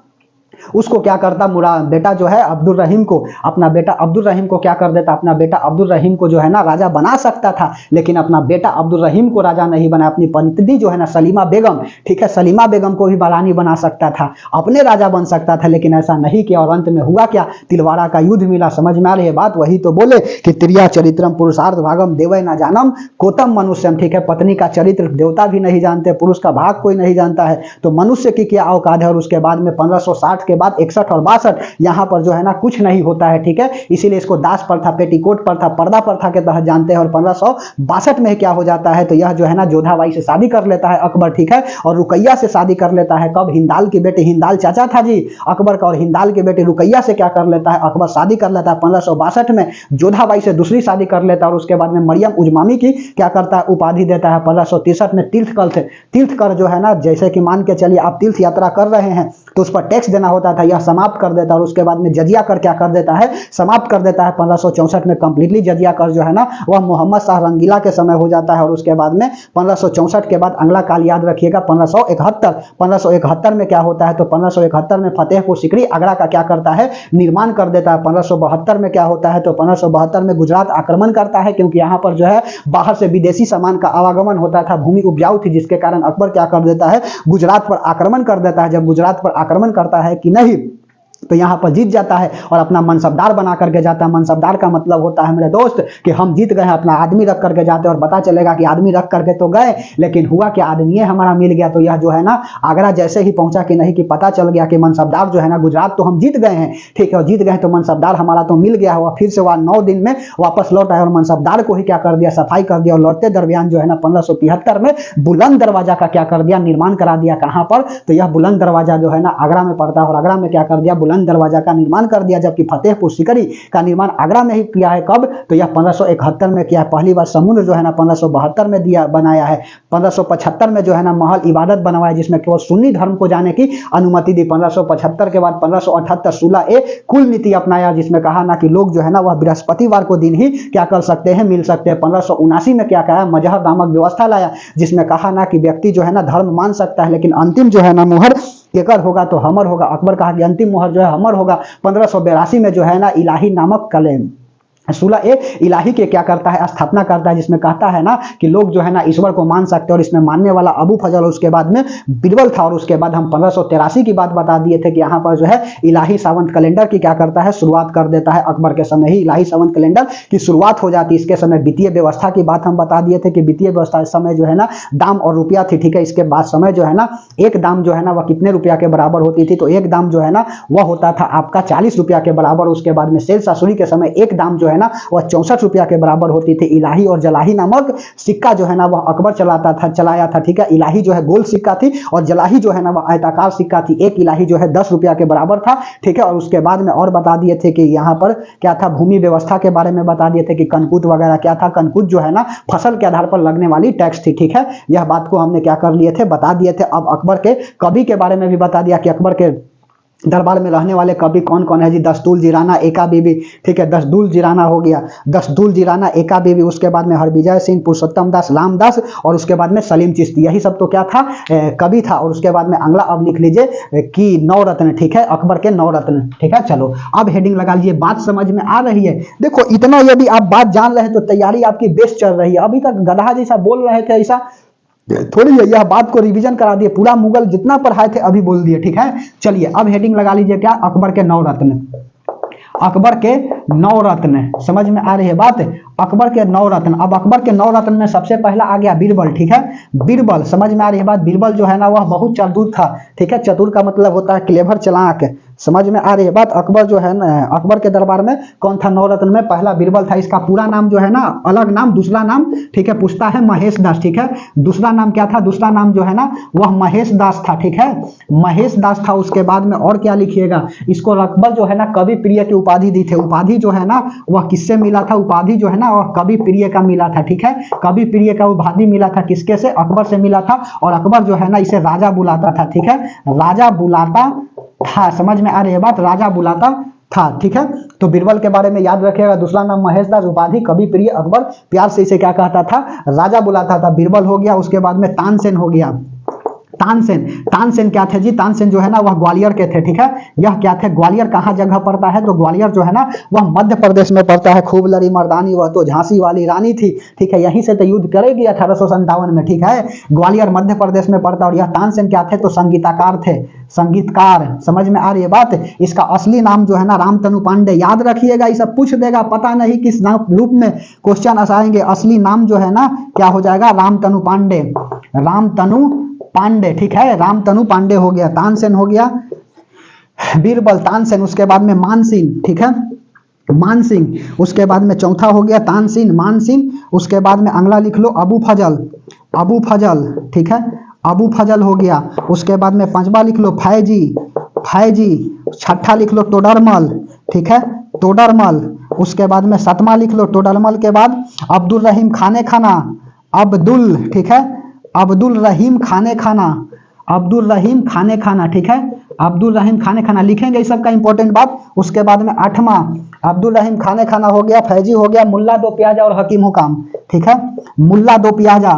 उसको क्या करता, बेटा जो है अब्दुल रहीम को, अपना बेटा अब्दुल रहीम को क्या कर देता, अपना बेटा अब्दुल रहीम को जो है ना राजा बना सकता था। लेकिन अपना बेटा अब्दुल रहीम को राजा नहीं बना, अपनी पत्नी जो है ना सलीमा बेगम, ठीक है, सलीमा बेगम को भी बारानी बना सकता था, अपने राजा बन सकता था, लेकिन ऐसा नहीं किया। और अंत में हुआ क्या, तिलवारा का युद्ध मिला। समझ में आ रही है बात, वही तो बोले कि त्रिया चरित्रम पुरुषार्थ भागम देवै न जानम कोतम मनुष्यम, ठीक है। पत्नी का चरित्र देवता भी नहीं जानते, पुरुष का भाग कोई नहीं जानता है, तो मनुष्य की क्या औकात है। और उसके बाद में 1560 के बाद 61 और 62 यहाँ पर जो है ना कुछ नहीं होता है, ठीक है। इसीलिए इसको दास प्रथा, पेटीकोट प्रथा, पर्दा प्रथा के तहत जानते हैं। और 1562 में क्या हो जाता है, तो यह जो है ना जोधाबाई से शादी कर लेता है अकबर, ठीक है। और रुकैया से शादी कर लेता है, कब, हिंदाल की बेटी, हिंदाल चाचा था जी अकबर का, और हिंदाल की बेटी रुकैया से क्या कर लेता है अकबर, शादी कर लेता है। 1562 में जोधाबाई से दूसरी शादी कर लेता है और उसके बाद में मरियम उजमामी की क्या करता है, उपाधि देता है। 1563 में तीर्थकर जो है ना, जैसे कि मान के चलिए आप तीर्थ यात्रा कर रहे हैं तो उस पर टैक्स देना होता था, यह समाप्त कर देता है। और उसके बाद में जजिया कर क्या कर देता है, समाप्त कर देता है। 1564 में कंप्लीटली जजिया कर जो है ना वह मोहम्मद शाह रंगीला के समय हो जाता है। और उसके बाद में 1564 के बाद अगला काल याद रखिएगा 1571 में क्या होता है, तो 1571 में फतेहपुर सीकरी आगरा का क्या करता है, निर्माण कर देता है। 1572 में क्या होता है, तो 1572 में गुजरात आक्रमण करता है, क्योंकि यहाँ पर जो है बाहर से विदेशी सामान का आवागमन होता था, भूमि उपजाऊ थी, जिसके कारण अकबर क्या कर देता है, गुजरात पर आक्रमण कर देता है। जब गुजरात पर आक्रमण करता है कि नहीं, तो यहाँ पर जीत जाता है और अपना मनसबदार बना करके जाता है। मनसबदार का मतलब होता है मेरे दोस्त कि हम जीत गए हैं, अपना आदमी रख करके जाते हैं। और पता चलेगा कि आदमी रख करके तो गए, लेकिन हुआ कि आदमी हमारा मिल गया। तो यह जो है ना आगरा जैसे ही पहुंचा कि नहीं, कि पता चल गया कि मनसबदार जो है ना, गुजरात तो हम जीत गए हैं, ठीक है, और जीत गए तो मनसबदार हमारा तो मिल गया हुआ। फिर से वह 9 दिन में वापस लौट आया और मनसबदार को ही क्या कर दिया, सफाई कर दिया। और लौटते दरमियान जो है ना 1573 में बुलंद दरवाजा का क्या कर दिया, निर्माण करा दिया। कहां पर, तो यह बुलंद दरवाजा जो है ना आगरा में पड़ता है और आगरा में क्या कर दिया, बुलंद दरवाजा का निर्माण कर दिया। जबकि फतेहपुर सीकरी का निर्माण आगरा में ही किया है, कब, तो यह 1571 में किया है। पहली बार समुद्र जो है ना 1572 में दिया बनाया है। 1575 में जो है ना महल इबादत बनवाया, जिसमें केवल सुन्नी धर्म को जाने की अनुमति दी। 1575 के बाद 1578 16A कुल नीति अपनाया, जिसमें कहा ना कि लोग जो है ना वह बृहस्पतिवार को दिन ही क्या कर सकते हैं, मिल सकते हैं। 1579 में क्या कहा, मजहर नामक व्यवस्था लाया, जिसमें कहा ना कि व्यक्ति जो है ना धर्म मान सकता है, लेकिन अंतिम जो है ना मुहर केकर होगा, तो हमर होगा। अकबर कहा कि अंतिम मुहर जो है हमर होगा। 1582 में जो है ना इलाही नामक कलेम 16A इलाही के क्या करता है, स्थापना करता है, जिसमें कहता है ना कि लोग जो है ना ईश्वर को मान सकते हैं। और इसमें मानने वाला अबू फजल, उसके बाद में बिरबल था। और उसके बाद हम 1583 की बात बता दिए थे कि यहाँ पर जो है इलाही सावंत कैलेंडर की क्या करता है, शुरुआत कर देता है। अकबर के समय ही इलाही सावंत कैलेंडर की शुरुआत हो जाती है। इसके समय वित्तीय व्यवस्था की बात हम बता दिए थे कि वित्तीय व्यवस्था इस समय जो है ना दाम और रुपया थी, ठीक है। इसके बाद समय जो है ना एक दाम जो है ना वह कितने रुपया के बराबर होती थी, तो एक दाम जो है ना वह होता था आपका 40 रुपया के बराबर। उसके बाद में शेर शाह के समय एक दाम जो है ना वह 64 रुपया के बराबर होती थी। इलाही और जलाही नामक सिक्का जो है ना वह अकबर चलाया था, ठीक है। इलाही जो है गोल सिक्का थी और जलाही जो है ना वह आयताकार सिक्का थी। एक इलाही जो है 10 रुपया के बराबर था, ठीक है। और उसके बाद में और बता दिए थे कि यहाँ पर क्या था, भूमि व्यवस्था के बारे में बता दिए थे कि कनकुट वगैरह क्या था। कनकुट जो है ना फसल के आधार पर लगने वाली टैक्स थी, ठीक है। यह बात को हमने क्या कर लिए थे, बता दिए थे। अब अकबर के कवि के बारे में भी बता दिया कि अकबर के दरबार में रहने वाले कवि कौन कौन है जी? दस्तूल जीराना, एका बीबी, ठीक है, दस्तूल जीराना हो गया, दस्तूल जीराना, एका बीबी, उसके बाद में हरविजय सिंह, पुरुषोत्तम दास, रामदास, और उसके बाद में सलीम चिश्ती। यही सब तो क्या था? कवि था। और उसके बाद में अगला अब लिख लीजिए कि नवरत्न, ठीक है, अकबर के नवरत्न, ठीक है। चलो अब हेडिंग लगा लीजिए। बात समझ में आ रही है? देखो इतना यदि आप बात जान रहे हैं तो तैयारी आपकी बेस्ट चल रही है। अभी तक गधा जैसा बोल रहे थे ऐसा थोड़ी है, यह बात को रिवीजन करा दिए, पूरा मुगल जितना पढ़ाए थे अभी बोल दिए, ठीक है। चलिए अब हेडिंग लगा लीजिए क्या? अकबर के नवरत्न। अकबर के नवरत्न, समझ में आ रही है बात? अकबर के नवरत्न। अब अकबर के नवरत्न में सबसे पहला आ गया बीरबल, ठीक है। बीरबल, समझ में आ रही है बात? बीरबल जो है ना वह बहुत चतुर था, ठीक है। चतुर का मतलब होता है क्लेवर, चालाक, समझ में आ रही है बात? अकबर जो है ना, अकबर के दरबार में कौन था नवरत्न में? पहला बीरबल था। इसका पूरा नाम जो है ना, अलग नाम, दूसरा नाम, ठीक है, पूछता है महेश दास, ठीक है। दूसरा नाम क्या था? दूसरा नाम जो है ना वह महेश दास था, ठीक है, महेश दास था। उसके बाद में और क्या लिखिएगा? इसको अकबर जो है ना कवि प्रिय की उपाधि दी थे। उपाधि जो है ना वह किससे मिला था? उपाधि जो है ना वह कवि प्रिय का मिला था, ठीक है। कवि प्रिय का उपाधि मिला था किसके से? अकबर से मिला था। और अकबर जो है ना इसे राजा बुलाता था, ठीक है, राजा बुलाता था, समझ में आ रही है बात? राजा बुलाता था, ठीक है। तो बीरबल के बारे में याद रखिएगा। दूसरा नाम महेश दास, उपाधि कवि प्रिय, अकबर प्यार से इसे क्या कहता था? राजा बुलाता था। बीरबल हो गया। उसके बाद में तानसेन हो गया। तानसेन, तानसेन क्या थे जी? तानसेन जो है ना वह ग्वालियर के थे, ठीक है। यह क्या थे? ग्वालियर कहाँ जगह पड़ता है? तो ग्वालियर जो है ना वह मध्य प्रदेश में पड़ता है। खूब लड़ी मर्दानी वह तो झांसी वाली रानी थी, ठीक है। यहीं से तो युद्ध करेगी 1857 में, ठीक है। ग्वालियर मध्य प्रदेश में पड़ता। और यह तानसेन क्या थे? तो संगीतकार थे, संगीतकार, समझ में आ रही है बात? इसका असली नाम जो है ना रामतनु पांडे। याद रखिएगा, ये सब पूछ देगा, पता नहीं किस रूप में क्वेश्चन आएंगे। असली नाम जो है ना क्या हो जाएगा? रामतनु पांडे, रामतनु पांडे, ठीक है। रामतनु पांडे हो गया। तानसेन हो गया, बीरबल, तानसेन। उसके बाद में मानसिंह, ठीक है, मानसिंह। उसके बाद में चौथा हो गया तानसिंह, मानसिंह। उसके बाद में अगला लिख लो अबू फजल, अबू फजल, ठीक है, अबू फजल हो गया। उसके बाद में पांचवा लिख लो फैजी, फैजी। छठा लिख लो टोडरमल, ठीक है, टोडरमल। उसके बाद में सातवां लिख लो टोडरमल के बाद अब्दुल रहीम खाने खाना, अब्दुल, ठीक है, अब्दुल रहीम खाने खाना, अब्दुल रहीम खाने खाना, ठीक है, अब्दुल रहीम खाने खाना लिखेंगे, इस सब का इंपॉर्टेंट बात। उसके बाद में आठवां अब्दुल रहीम खाने खाना हो गया, फैजी हो गया, मुल्ला दो प्याजा और हकीम हुकाम, ठीक है, मुल्ला दो प्याजा,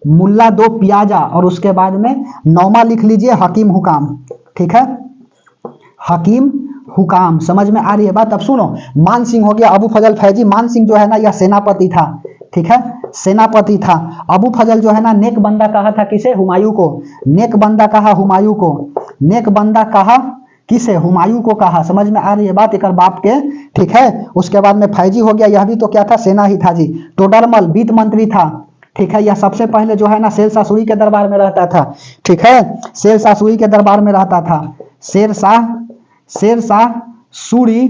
मुल्ला दो प्याजा। और उसके बाद में नौमा लिख लीजिए हकीम हुकाम, ठीक है, हकीम हुकाम। समझ में आ रही है बात? अब सुनो, मान सिंह हो गया, अबू फजल, फैजी। मान सिंह जो है ना यह सेनापति था, ठीक है, सेनापति था। अबू फजल जो है ना नेक बंदा कहा था किसे? हुमायूं को। नेक बंदा कहा हुमायूं को, नेक बंदा कहा किसे? हुमायूं को कहा। समझ में आ रही है बात? एक बाप के, ठीक है। उसके बाद में फैजी हो गया, यह भी तो क्या था? सेना ही था जी। टोडरमल वित्त मंत्री था, ठीक है। यह सबसे पहले जो है ना शेरशाह सूरी के दरबार में रहता था, ठीक है, शेरशाह सूरी के दरबार में रहता था। शेरशाह, शेरशाह सूरी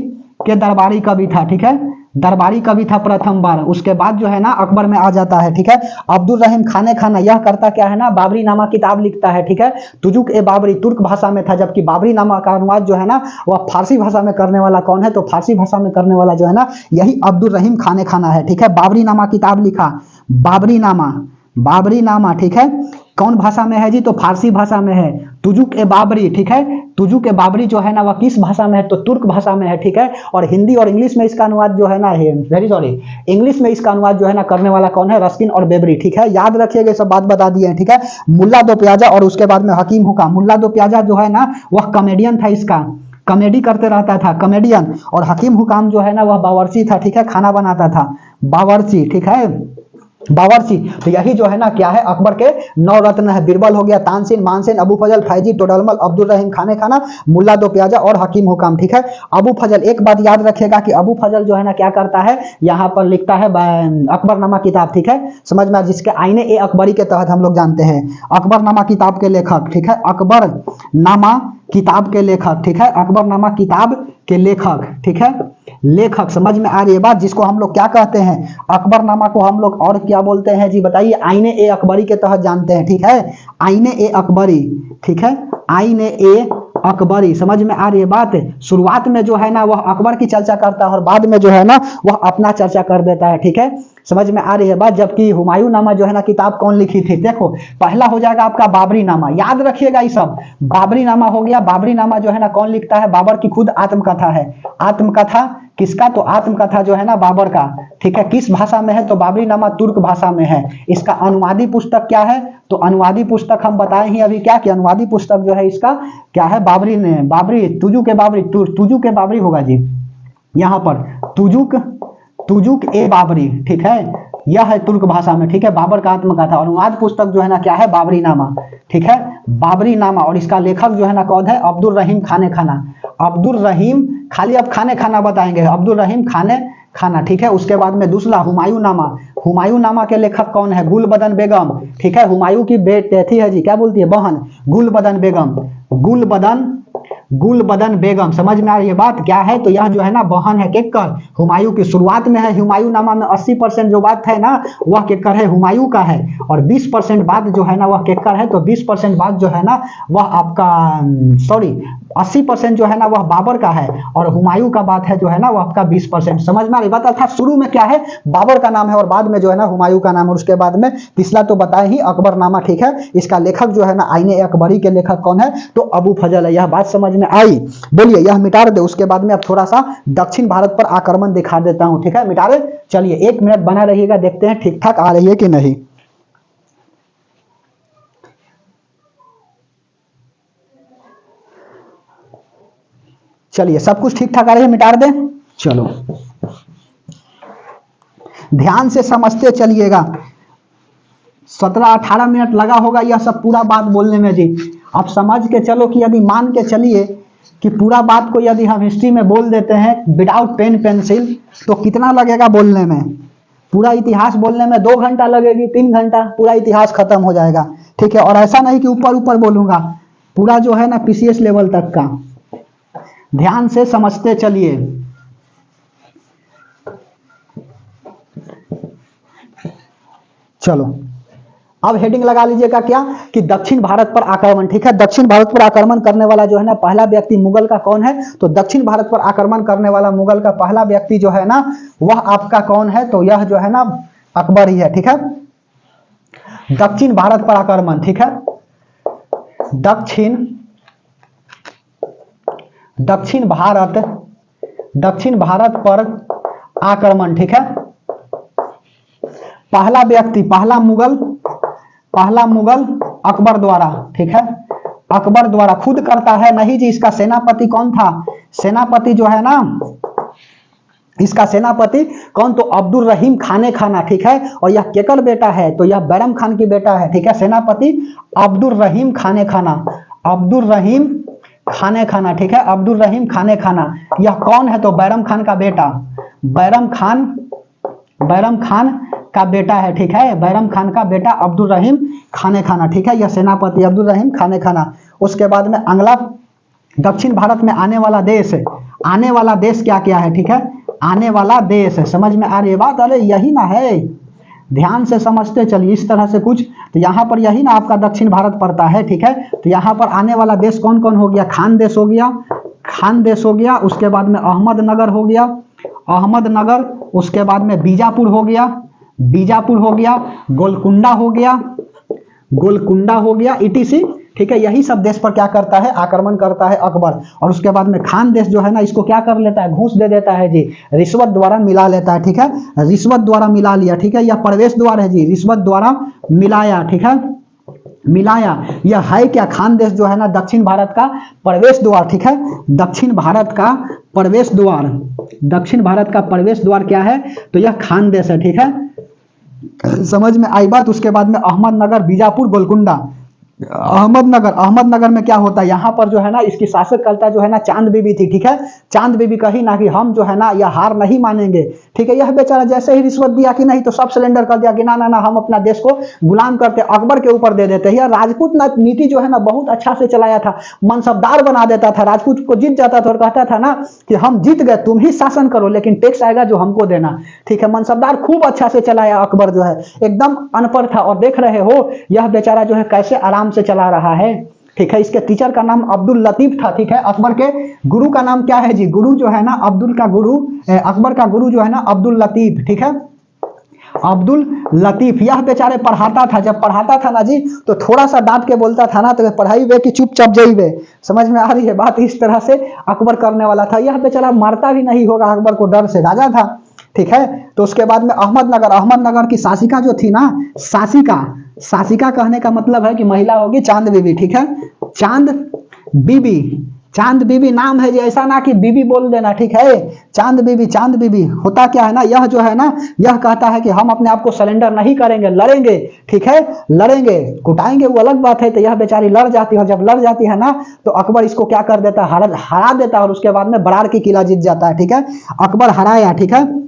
के दरबारी कवि था, ठीक है, दरबारी कवि था प्रथम बार। उसके बाद जो है ना अकबर में आ जाता है, ठीक है। अब्दुल रहीम खाने खाना यह करता क्या है ना? बाबरी नामा किताब लिखता है, ठीक है। तुजुक ए बाबरी तुर्क भाषा में था, जबकि बाबरी नामा का अनुवाद जो है ना वह फारसी भाषा में करने वाला कौन है? तो फारसी भाषा में करने वाला जो है ना यही अब्दुल रहीम खाने खाना है, ठीक है। बाबरी नामा किताब लिखा, बाबरी नामा, बाबरी नामा, ठीक है। कौन भाषा में है जी? तो फारसी भाषा में है। तुजुक ए बाबरी, ठीक है, तुजुक ए बाबरी जो है ना वह किस भाषा में है? तो तुर्क भाषा में है, ठीक है। और हिंदी और इंग्लिश में इसका अनुवाद जो है ना वेरी सॉरी, इंग्लिश में इसका अनुवाद जो है ना करने वाला कौन है? रस्किन और बेबरी, ठीक है। याद रखिएगा, सब बात बता दिए हैं, ठीक है। मुल्ला दो प्याजा और उसके बाद में हकीम हुकाम। मुल्ला दो प्याजा जो है ना वह कॉमेडियन था, इसका कॉमेडी करते रहता था, कॉमेडियन। और हकीम हुकाम जो है ना वह बावर्ची था, ठीक है, खाना बनाता था, बावर्ची, ठीक है, बावर्ची। तो यही जो है ना क्या है? अकबर के नौ रत्न है। बीरबल हो गया, तानसेन, मानसेन, अबू फजल, फैजी, टोडरमल, अब्दुल रहीम खाने खाना, मुल्ला दो प्याजा और हकीम हुकाम, ठीक है। अबू फजल, एक बात याद रखिएगा कि अबू फजल जो है ना क्या करता है? यहाँ पर लिखता है अकबरनामा किताब, ठीक है, समझ में, जिसके आईने ए अकबरी के तहत हम लोग जानते हैं। अकबरनामा किताब के लेखक, ठीक है, अकबरनामा किताब के लेखक, ठीक है, अकबरनामा किताब के लेखक, ठीक है, लेखक। समझ में आ रही है बात? जिसको हम लोग क्या कहते हैं? अकबरनामा को हम लोग और क्या बोलते हैं जी? बताइए। आईने ए अकबरी के तहत जानते हैं, ठीक है, आईने ए अकबरी, ठीक है, आईने ए अकबरी। समझ में आ रही है बात? शुरुआत में जो है ना वह अकबर की चर्चा करता है और बाद में जो है ना वह अपना चर्चा कर देता है। ठीक है, समझ में आ रही है बात? जबकि हुमायूं नामा जो है ना किताब कौन लिखी थी? देखो पहला हो जाएगा आपका बाबरी नामा, याद रखिएगा ये सब। बाबरी नामा हो गया। बाबरी नामा जो है ना कौन लिखता है? बाबर की खुद आत्मकथा है। आत्मकथा किसका? तो आत्मकथा जो है ना बाबर का। ठीक है, किस भाषा में है? तो बाबरी नामा तुर्क भाषा में है। इसका अनुवादी पुस्तक क्या है? तो अनुवादी पुस्तक हम बताए ही अभी क्या कि अनुवादी पुस्तक जो है इसका क्या है? बाबरी ने, बाबरी तुजु के बाबरी, तुजु के बाबरी होगा जी यहाँ पर, तुजुक ए बाबरी। ठीक है, यह है तुर्क भाषा में। ठीक है, बाबर का आत्मकथा। अनुवाद पुस्तक जो है ना क्या है? बाबरी नामा। ठीक है, बाबरी नामा। और इसका लेखक जो है ना कौन है? अब्दुल रहीम खाने खाना। अब्दुल रहीम, खाली अब खाने खाना बताएंगे, अब्दुल रहीम खाने खाना। ठीक है, उसके बाद में दूसरा हुमायूं नामा। हुमायूं नामा के लेखक कौन है? गुलबदन बेगम। ठीक है, हुमायूं की बेटी थी है जी, क्या बोलती है? बहन, गुलबदन बेगम। गुलबदन बेगम। समझ में आ रही है बात? क्या है? तो यह जो है ना बहन है केकर? हुमायूं की। शुरुआत में है हुमायूं नामा में 80% जो बात है ना वह केकर है? हुमायूं का है। और 20% बात जो है ना वह केकर है? तो 20% बात जो है ना वह आपका 80% जो है ना वह बाबर का है और हुमायूं का बात है जो है ना वह आपका 20%। समझ में आ रही बात? अर्थात शुरू में क्या है? बाबर का नाम है और बाद में जो है ना हुमायूं का नाम, और उसके बाद में पिछला तो बताए ही अकबरनामा। ठीक है, इसका लेखक जो है ना आईने अकबरी के लेखक कौन है? तो अबू फजल है। यह बात समझ में आई? बोलिए, यह मिटा दे। उसके बाद में अब थोड़ा सा दक्षिण भारत पर आक्रमण दिखा देता हूं। ठीक है, मिटा दे। चलिए 1 मिनट बना रहिएगा, देखते हैं ठीक ठाक आ रही है कि नहीं। चलिए सब कुछ ठीक ठाक आ रही है, मिटा दे। चलो ध्यान से समझते चलिएगा। 17-18 मिनट लगा होगा यह सब पूरा बात बोलने में जी। आप समझ के चलो कि यदि मान के चलिए कि पूरा बात को यदि हम हिस्ट्री में बोल देते हैं विदाउट पेन पेंसिल तो कितना लगेगा बोलने में? पूरा इतिहास बोलने में 2 घंटा लगेगी, 3 घंटा, पूरा इतिहास खत्म हो जाएगा। ठीक है, और ऐसा नहीं कि ऊपर ऊपर बोलूंगा, पूरा जो है ना पीसीएस लेवल तक का। ध्यान से समझते चलिए। चलो अब हेडिंग लगा लीजिएगा क्या कि दक्षिण भारत पर आक्रमण। ठीक है, दक्षिण भारत पर आक्रमण करने वाला जो है ना पहला व्यक्ति मुगल का कौन है? तो दक्षिण भारत पर आक्रमण करने वाला मुगल का पहला व्यक्ति जो है ना वह आपका कौन है? तो यह जो है ना अकबर ही है। ठीक है, दक्षिण भारत पर आक्रमण। ठीक है, दक्षिण भारत पर आक्रमण। ठीक है, पहला व्यक्ति, पहला मुगल अकबर द्वारा। ठीक है, अकबर द्वारा खुद करता है नहीं जी। इसका सेनापति कौन था? सेनापति जो है ना इसका सेनापति कौन? तो अब्दुल रहीम खाने खाना। ठीक है, और यह केकर बेटा है? तो यह बैरम खान की बेटा है। ठीक है, सेनापति अब्दुल रहीम खाने खाना। अब्दुल रहीम खाने खाना। ठीक है, अब्दुल रहीम खाने खाना। यह कौन है? तो बैरम खान का बेटा, बैरम खान का बेटा है। ठीक है, बैरम खान का बेटा अब्दुल रहीम खाने खाना। ठीक है, यह सेनापति अब्दुल रहीम खाने खाना। उसके बाद में अगला दक्षिण भारत में आने वाला देश क्या क्या है? ठीक है, आने वाला देश है। समझ में आ रही है बात? अरे यही ना है, ध्यान से समझते चलिए। इस तरह से कुछ तो यहाँ पर यही ना आपका दक्षिण भारत पड़ता है। ठीक है, तो यहाँ पर आने वाला देश कौन कौन हो गया? खान देश हो गया, उसके बाद में अहमदनगर हो गया, उसके बाद में बीजापुर हो गया, गोलकुंडा हो गया इटीसी। ठीक है, यही सब देश पर क्या करता है? आक्रमण करता है अकबर। और उसके बाद में खान देश जो है ना इसको क्या कर लेता है? घूस दे देता है जी, रिश्वत द्वारा मिला लेता है। ठीक है, रिश्वत द्वारा मिला लिया। ठीक है, यह प्रवेश द्वार है जी, रिश्वत द्वारा मिलाया। ठीक है, मिलाया। यह है क्या? खान देश जो है ना दक्षिण भारत का प्रवेश द्वार। ठीक है, दक्षिण भारत का प्रवेश द्वार क्या है? तो यह खान देश है। ठीक है, समझ में आई बात? उसके बाद में अहमदनगर, बीजापुर, गोलकुंडा। अहमदनगर में क्या होता है? यहाँ पर जो है ना इसकी शासककर्ता जो है ना चांद बीबी थी। ठीक है, चांद बीबी कही ना कि हम जो है ना यह हार नहीं मानेंगे। ठीक है, यह बेचारा जैसे ही रिश्वत दिया कि नहीं तो सब सिलेंडर कर दिया कि ना ना ना हम अपना देश को गुलाम करते अकबर के ऊपर दे देते। यह राजपूत नीति जो है ना बहुत अच्छा से चलाया था, मनसबदार बना देता था, राजपूत को जीत जाता था और कहता था ना कि हम जीत गए, तुम ही शासन करो लेकिन टैक्स आएगा जो हमको देना। ठीक है, मनसबदार खूब अच्छा से चलाया अकबर जो है, एकदम अनपढ़ था। और देख रहे हो यह बेचारा जो है कैसे आराम से चला रहा है। ठीक है। इसके टीचर का नाम अब्दुल लतीफ था, ठीक है। अकबर के गुरु का नाम क्या है जी, गुरु जो है ना अकबर का गुरु जो है ना अब्दुल लतीफ, ठीक है, अब्दुल लतीफ। यह बेचारे पढ़ाता था, जब पढ़ाता था ना जी तो थोड़ा सा डांट के बोलता था ना, तो पढ़ाई वे कि चुपचाप जाइए। समझ में आ रही है बात? इस तरह से अकबर करने वाला था। यह बेचारा मारता भी नहीं होगा अकबर को, डर से, राजा था, ठीक है। तो उसके बाद में अहमदनगर की शासिका जो थी ना, शासिका कहने का मतलब है कि महिला होगी चांद बीबी, ठीक है, चांद बीबी नाम है जी, ऐसा ना कि बीबी बोल देना, ठीक है। चांद बीबी होता क्या है ना, यह जो है ना, यह कहता है कि हम अपने आप को सरेंडर नहीं करेंगे, लड़ेंगे, ठीक है, लड़ेंगे, कुटाएंगे वो अलग बात है। तो यह बेचारी लड़ जाती है, जब लड़ जाती है ना तो अकबर इसको क्या कर देता है, हरा देता है, और उसके बाद में बरार की किला जीत जाता है, ठीक है। अकबर हराया, ठीक है,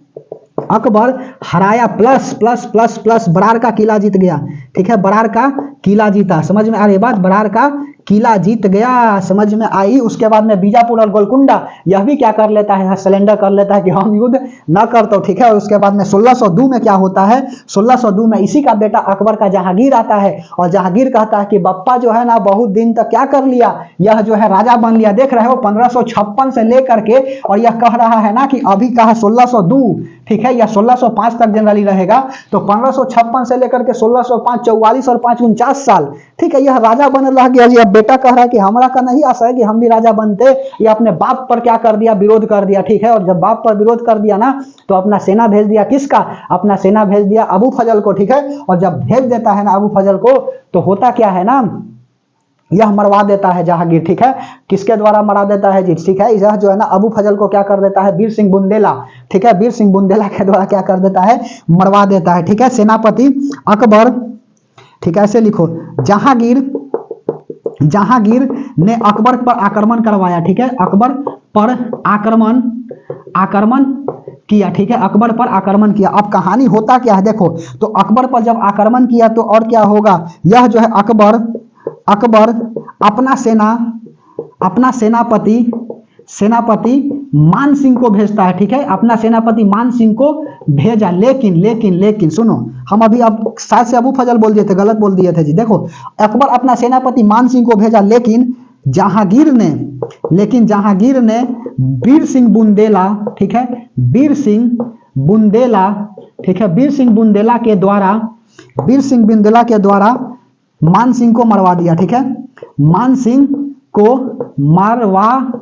अकबर हराया, plus plus plus plus Berar का किला जीत गया, ठीक है, बरार का किला जीता। समझ में आ रही बात? बरार का किला जीत गया, समझ में आई। उसके बाद में बीजापुर और गोलकुंडा यह भी क्या कर लेता है, सरेंडर कर लेता है कि हम युद्ध न करते हो, ठीक है। और उसके बाद में 1602 में क्या होता है, 1602 में इसी का बेटा अकबर का जहांगीर आता है, और जहांगीर कहता है कि बप्पा जो है ना बहुत दिन तक क्या कर लिया, यह जो है राजा बन लिया। देख रहे हो 1556 से लेकर के, और यह कह रहा है ना कि अभी का है 1602, ठीक है, यह 1605 तक जनरली रहेगा। तो 1556 से लेकर के 1605, 44 और 5 49 साल, ठीक है, यह राजा बन रहा गया जी। अब बेटा कह रहा है कि हमारा का नहीं आशा है कि हम भी राजा बनते, ये अपने बाप पर क्या कर दिया, विरोध कर दिया, ठीक है। और जब बाप पर विरोध कर दिया ना तो अपना सेना भेज दिया, किसका, अपना सेना भेज दिया अबू फजल को, ठीक है। और जब भेज देता है ना अबू फजल को, तो होता क्या है ना, यह मरवा देता है जहांगीर, ठीक है। किसके द्वारा मरा देता है जी, ठीक है, यह जो है ना अबू फजल को क्या कर देता है, वीर सिंह बुंदेला, ठीक है, वीर सिंह बुंदेला के द्वारा क्या कर देता है, मरवा देता है, ठीक है। सेनापति अकबर, ठीक है, ऐसे लिखो, जहांगीर ने अकबर पर आक्रमण करवाया, ठीक है, अकबर पर आक्रमण किया, ठीक है, अकबर पर आक्रमण किया। अब कहानी होता क्या है देखो, तो अकबर पर जब आक्रमण किया तो और क्या होगा, यह जो है अकबर अपना सेनापति मान सिंह को भेजता है, ठीक है, अपना सेनापति मान सिंह को भेजा। लेकिन सुनो, हम अभी अब शायद से अबू फजल बोल दिए थे, गलत बोल दिए थे जी। देखो, अकबर अपना सेनापति मान सिंह को भेजा, लेकिन जहांगीर ने वीर सिंह बुंदेला, ठीक है, वीर सिंह बुंदेला के द्वारा मान सिंह को मरवा दिया, ठीक है, मान सिंह को मरवा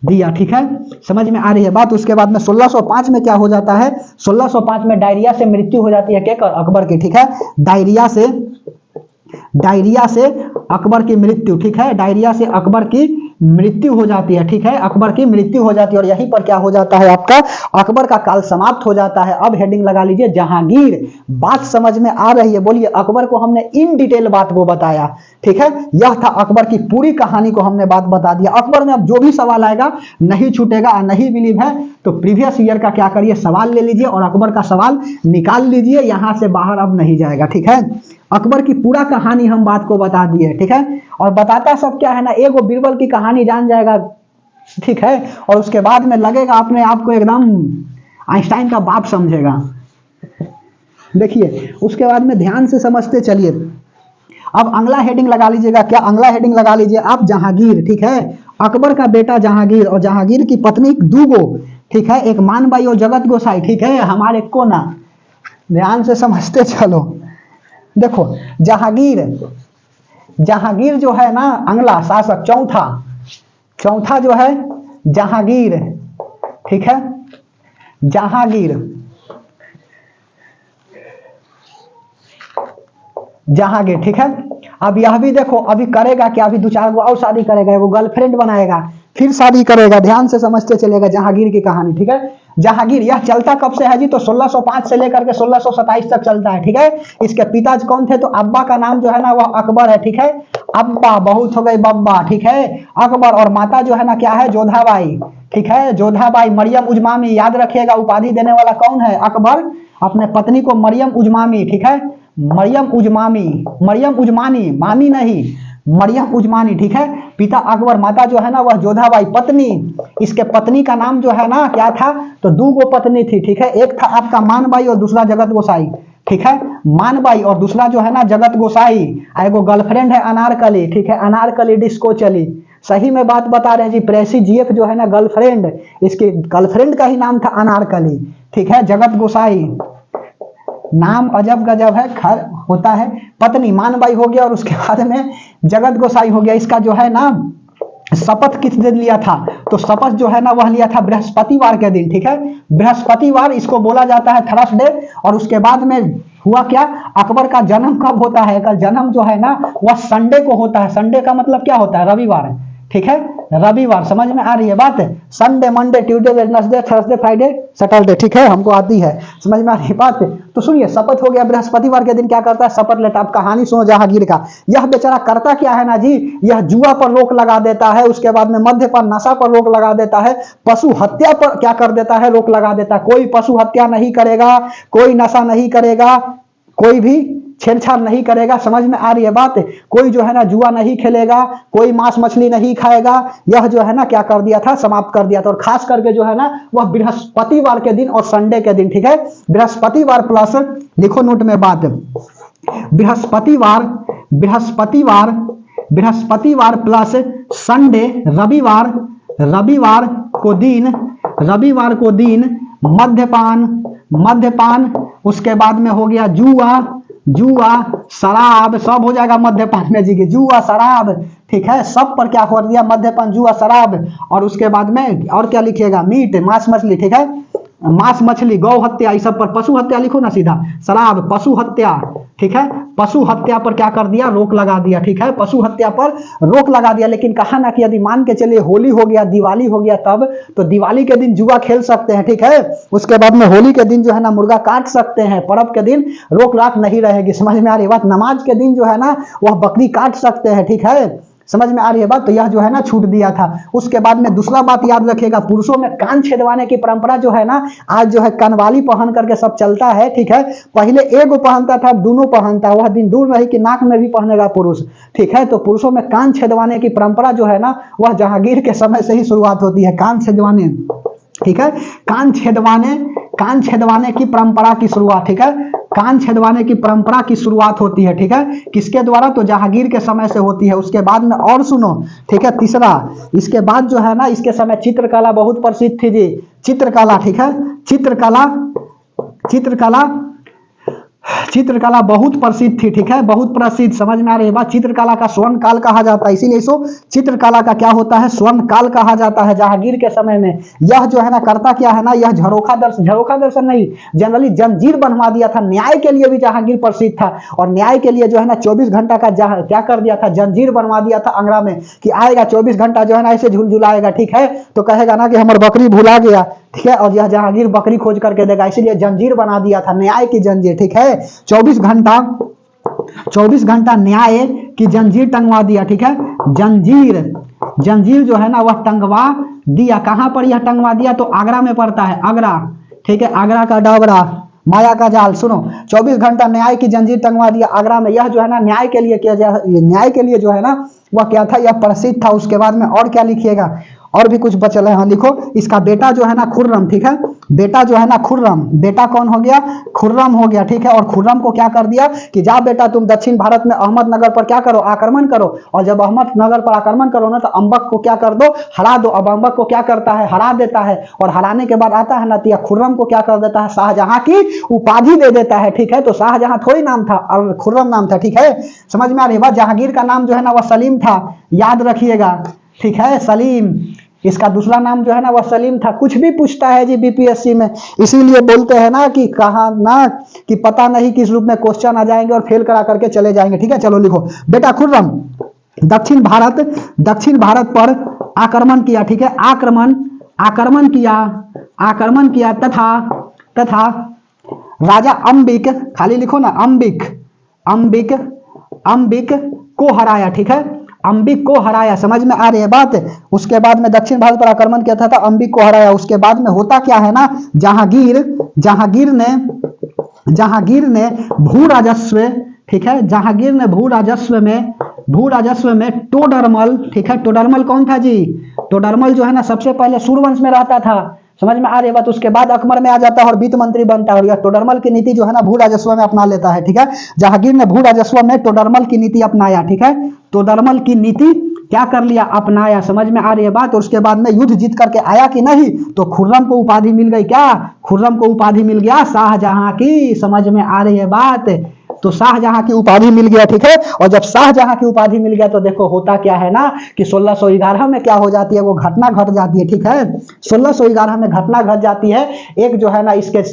दिया, ठीक है। समझ में आ रही है बात? उसके बाद में 1605 में क्या हो जाता है, 1605 में डायरिया से मृत्यु हो जाती है केकर, अकबर की, ठीक है, डायरिया से अकबर की मृत्यु, ठीक है, डायरिया से अकबर की मृत्यु हो जाती है, ठीक है, अकबर की मृत्यु हो जाती है। और यहीं पर क्या हो जाता है आपका, अकबर का काल समाप्त हो जाता है। अब हेडिंग लगा लीजिए जहांगीर। बात समझ में आ रही है? बोलिए। अकबर को हमने इन डिटेल बात को बताया, ठीक है, यह था अकबर की पूरी कहानी को हमने बात बता दिया। अकबर में अब जो भी सवाल आएगा नहीं छूटेगा, नहीं बिलीव है तो प्रीवियस ईयर का क्या करिए, सवाल ले लीजिए और अकबर का सवाल निकाल लीजिए, यहां से बाहर अब नहीं जाएगा, ठीक है। अकबर की पूरा कहानी हम बात को बता दिए, ठीक है। और बताता सब क्या है ना, एगो बीरबल की कहानी जान जाएगा, ठीक है, और उसके बाद में लगेगा अपने आप को एकदम आइंस्टाइन का बाप समझेगा। देखिए, उसके बाद में ध्यान से समझते चलिए। अब अगला हेडिंग लगा लीजिएगा, क्या अगला हेडिंग लगा लीजिए आप, जहांगीर, ठीक है, अकबर का बेटा जहांगीर और जहांगीर की पत्नी दूगो, ठीक है, एक मानबाई और जगत गोसाई, ठीक है, हमारे को ना, ध्यान से समझते चलो। देखो, जहांगीर जो है ना अगला शासक, चौथा जो है जहांगीर, ठीक है, जहांगीर, ठीक है। अब यह भी देखो, अभी करेगा क्या, अभी 2-4 गो और शादी करेगा, एगो गर्लफ्रेंड बनाएगा, फिर शादी करेगा। ध्यान से समझते चलेगा जहांगीर की कहानी, ठीक है। जहांगीर यह चलता कब से है जी, तो 1605 से लेकर के 1627 तक चलता है, ठीक है। इसके पिता कौन थे, तो अब्बा का नाम जो है ना वह अकबर है, ठीक है, अब्बा, बहुत हो गई बब्बा, ठीक है, अकबर। और माता जो है ना क्या है, जोधाबाई, ठीक है, जोधाबाई। मरियम उजमामी, याद रखिएगा उपाधि देने वाला कौन है, अकबर अपने पत्नी को मरियम उजमामी, ठीक है, मरियम उजमानी, मामी नहीं, मरियम उजमानी, ठीक है। पिता अकबर, माता जो है ना वह जोधाबाई। पत्नी, इसके पत्नी का नाम जो है ना क्या था, तो 2 गो पत्नी थी, ठीक है, एक था आपका मानबाई और दूसरा जगत गोसाई, ठीक है, मानबाई, और दूसरा जो है ना जगत गोसाई, एगो गर्लफ्रेंड है अनारकली, ठीक है, अनारकली डिस्को चली। सही में बात बता रहे हैं जी, प्रेसी जीएफ जो है ना गर्लफ्रेंड, इसके गर्लफ्रेंड का ही नाम था अनारकली, ठीक है। जगत गोसाई नाम अजब गजब है, खर होता है पत्नी, मानबाई हो गया और उसके बाद में जगत गोसाई हो गया। इसका जो है ना शपथ किस दिन लिया था, तो शपथ जो है ना वह लिया था बृहस्पतिवार के दिन, ठीक है, बृहस्पतिवार इसको बोला जाता है थर्सडे। और उसके बाद में हुआ क्या, अकबर का जन्म कब होता है, का जन्म जो है ना वह संडे को होता है। संडे का मतलब क्या होता है, रविवार, ठीक है, रविवार। समझ में आ रही है बात, Sunday Monday Tuesday Wednesday Thursday Friday Saturday, ठीक है, हमको आती है, समझ में आ रही है बात। तो सुनिए, शपथ हो गया बृहस्पतिवार के दिन, क्या करता है शपथ लेता। आप कहानी सुनो जहांगीर का। यह बेचारा करता क्या है ना जी, यह जुआ पर रोक लगा देता है, उसके बाद में मद्यपान नशा पर रोक लगा देता है, पशु हत्या पर क्या कर देता है, रोक लगा देता है। कोई पशु हत्या नहीं करेगा, कोई नशा नहीं करेगा, कोई भी छेड़छाड़ नहीं करेगा। समझ में आ रही है बात, कोई जो है ना जुआ नहीं खेलेगा, कोई मांस मछली नहीं खाएगा। यह जो है ना क्या कर दिया था, समाप्त कर दिया था। और खास करके जो है ना वह बृहस्पतिवार के दिन और संडे के दिन, ठीक है, बृहस्पतिवार प्लस, लिखो नोट में बात, बृहस्पतिवार बृहस्पतिवार बृहस्पतिवार प्लस संडे, रविवार, रविवार को दिन मद्यपान, उसके बाद में हो गया जुआ शराब, सब हो जाएगा मद्यपान में जी, जुआ शराब, ठीक है, सब पर क्या कर दिया, मद्यपान जुआ शराब। और उसके बाद में और क्या लिखिएगा, मीट मांस मछली, ठीक है, मांस मछली गौ हत्या, इस सब पर, पशु हत्या लिखो ना सीधा, शराब पशु हत्या, ठीक है, पशु हत्या पर क्या कर दिया, रोक लगा दिया, ठीक है, पशु हत्या पर रोक लगा दिया। लेकिन कहा ना कि यदि मान के चलिए होली हो गया, दिवाली हो गया, तब तो दिवाली के दिन जुआ खेल सकते हैं, ठीक है, उसके बाद में होली के दिन जो है ना मुर्गा काट सकते हैं, पर्व के दिन रोक राक नहीं रहेगी। समझ में आ रही बात, नमाज के दिन जो है ना वह बकरी काट सकते हैं, ठीक है, समझ में आ रही है बात। तो यह जो है ना छूट दिया था। उसके बाद में दूसरा बात याद रखिएगा, पुरुषों में कान छेदवाने की परंपरा जो है ना आज जो है कनवाली पहन करके सब चलता है, ठीक है, पहले एगो पहनता था, दोनों पहनता है, वह दिन दूर नहीं कि नाक में भी पहनेगा पुरुष, ठीक है। तो पुरुषों में कान छेदवाने की परंपरा जो है ना वह जहांगीर के समय से ही शुरुआत होती है, कान छेदवाने, ठीक है, कान छेदवाने की परंपरा की शुरुआत, ठीक है, कान छेदवाने की परंपरा की शुरुआत होती है, ठीक है, किसके द्वारा, तो जहांगीर के समय से होती है। उसके बाद में और सुनो, ठीक है, तीसरा, इसके बाद जो है ना इसके समय चित्रकला बहुत प्रसिद्ध थी जी, चित्रकला, ठीक है, चित्रकला बहुत प्रसिद्ध थी, ठीक है, बहुत प्रसिद्ध। समझ में आ रही है बात, चित्रकला का स्वर्ण काल कहा जाता है, इसीलिए इसको चित्रकला का क्या होता है, स्वर्ण काल कहा जाता है जहांगीर के समय में। यह जो है ना करता क्या है ना, यह झरोखा दर्शन नहीं, जनरली जंजीर बनवा दिया था। न्याय के लिए भी जहांगीर प्रसिद्ध था, और न्याय के लिए जो है ना 24 घंटा का क्या कर दिया था, जंजीर बनवा दिया था अंगड़ा में, कि आएगा 24 घंटा जो है ना ऐसे झुलझुलाएगा, ठीक है, तो कहेगा ना कि हमारी बकरी भुला गया, ठीक है, और यह जहांगीर बकरी खोज करके देगा, इसीलिए जंजीर बना दिया था, न्याय की जंजीर, ठीक है, 24 घंटा न्याय की जंजीर टंगवा दिया, ठीक है, जंजीर जो है ना वह टंगवा दिया। कहां पर यह टंगवा दिया, तो आगरा में पड़ता है, आगरा, ठीक है, आगरा का डाबरा, माया का जाल। सुनो, 24 घंटा न्याय की जंजीर टंगवा दिया आगरा में। यह जो है ना न्याय के लिए न्याय के लिए जो है ना वह क्या था, यह प्रसिद्ध था। उसके बाद में और क्या लिखिएगा, और भी कुछ बचल है, हाँ लिखो, इसका बेटा जो है ना खुर्रम, ठीक है, बेटा जो है ना खुर्रम, बेटा कौन हो गया, खुर्रम हो गया, ठीक है। और खुर्रम को क्या कर दिया कि जा बेटा तुम दक्षिण भारत में अहमदनगर पर क्या करो, आक्रमण करो, और जब अहमदनगर पर आक्रमण करो ना तो अंबक को क्या कर दो, हरा दो। अब अंबक को क्या करता है, हरा देता है, और हराने के बाद आता है ना तो खुर्रम को क्या कर देता है, शाहजहां की उपाधि दे देता है, ठीक है। तो शाहजहां थोड़ी नाम था और खुर्रम नाम था, ठीक है, समझ में आ रही बात। जहांगीर का नाम जो है ना वह सलीम था, याद रखिएगा, ठीक है, सलीम, इसका दूसरा नाम जो है ना वह सलीम था। कुछ भी पूछता है जी बीपीएससी में, इसीलिए बोलते हैं ना कि कहा ना कि पता नहीं किस रूप में क्वेश्चन आ जाएंगे और फेल करा करके चले जाएंगे, ठीक है। चलो लिखो, बेटा खुर्रम दक्षिण भारत पर आक्रमण किया, ठीक है, आक्रमण किया तथा राजा अंबिक, खाली लिखो ना, अंबिक को हराया, ठीक है, अंबिक को हराया। समझ में आ रही है बात। उसके बाद में दक्षिण भारत पर आक्रमण किया था अंबिक को हराया। उसके बाद में होता क्या है ना, जहांगीर ने भू राजस्व, ठीक है, जहांगीर ने भू राजस्व में टोडरमल, ठीक है, टोडरमल कौन था जी, टोडरमल जो है ना सबसे पहले सूर्यवंश में रहता था, समझ में आ रही है बात। उसके बाद अकबर में आ जाता है और वित्त मंत्री बनता है, और यह टोडरमल की नीति जो है ना भू राजस्व में अपना लेता है, ठीक है। जहांगीर ने भू राजस्व में टोडरमल की नीति अपनाया, ठीक है। टोडरमल की नीति क्या कर लिया, अपनाया, समझ में आ रही है बात। और उसके बाद में युद्ध जीत करके आया कि नहीं, तो खुर्रम को उपाधि मिल गई, क्या, खुर्रम को उपाधि मिल गया शाहजहां की, समझ में आ रही है बात। तो शाहजहां की उपाधि मिल गया, ठीक है। और जब शाहजहां की उपाधि मिल गया तो देखो होता क्या है ना कि 1611 में क्या हो जाती है, वो घटना घट जाती है, ठीक है। 1611 में घटना घट जाती है। एक जो है ना इसके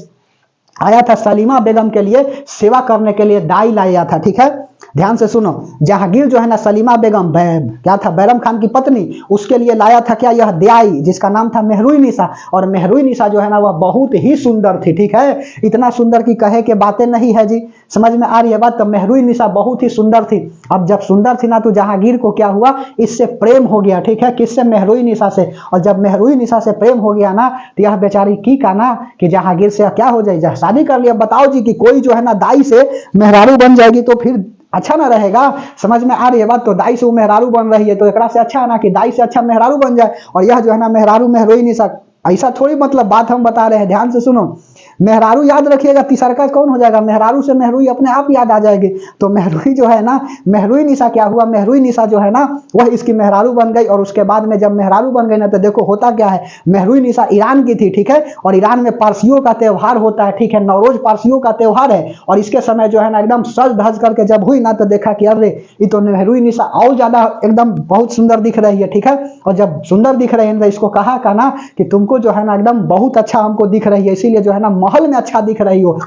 आया था सलीमा बेगम के लिए सेवा करने के लिए दाई लाया था, ठीक है। ध्यान से सुनो, जहांगीर जो है ना सलीमा बेगम क्या था, बैरम खान की पत्नी, उसके लिए लाया था क्या, यह दयाई, जिसका नाम था मेहरुई निशा। और मेहरुई निशा जो है ना वह बहुत ही सुंदर थी, ठीक है। इतना सुंदर की कहे के बातें नहीं है जी, समझ में आ रही है बात। तो मेहरुई निशा बहुत ही सुंदर थी। अब जब सुंदर थी ना तो जहांगीर को क्या हुआ, इससे प्रेम हो गया, ठीक है। किससे, मेहरुई निशा से। और जब मेहरुई निशा से प्रेम हो गया ना तो यह बेचारी की का ना कि जहांगीर से क्या हो जाए, शादी कर लिया। बताओ जी कि कोई जो है ना दाई से मेहरारू बन जाएगी तो फिर अच्छा ना रहेगा, समझ में आ रही है बात। तो दाई से वो मेहरारू बन रही है तो एकरा से अच्छा है ना कि दाई से अच्छा मेहरारू बन जाए। और यह जो है ना मेहरारू मेहरुई निशा, ऐसा थोड़ी मतलब बात हम बता रहे हैं, ध्यान से सुनो। मेहरारू याद रखिएगा, तीसरका कौन हो जाएगा, मेहरारू से मेहरुई अपने आप याद आ जाएगी। तो मेहरुई जो है ना, मेहरुई निशा क्या हुआ, मेहरुई निशा जो है ना वह इसकी मेहरारू बन गई। और उसके बाद में जब मेहरारू बन गई ना तो देखो होता क्या है, मेहरुई निशा ईरान की थी, ठीक है। और ईरान में पारसियों का त्यौहार होता है, ठीक है, नौरोज पारसियों का त्यौहार है। और इसके समय जो है ना एकदम सज धज करके जब हुई ना तो देखा कि अरे ये तो मेहरुई निशा और ज्यादा एकदम बहुत सुंदर दिख रही है, ठीक है। और जब सुंदर दिख रही है तो इसको कहा का ना कि तुमको जो है ना एकदम बहुत अच्छा हमको दिख रही है, इसीलिए जो है ना महल में अच्छा दिख रही हो,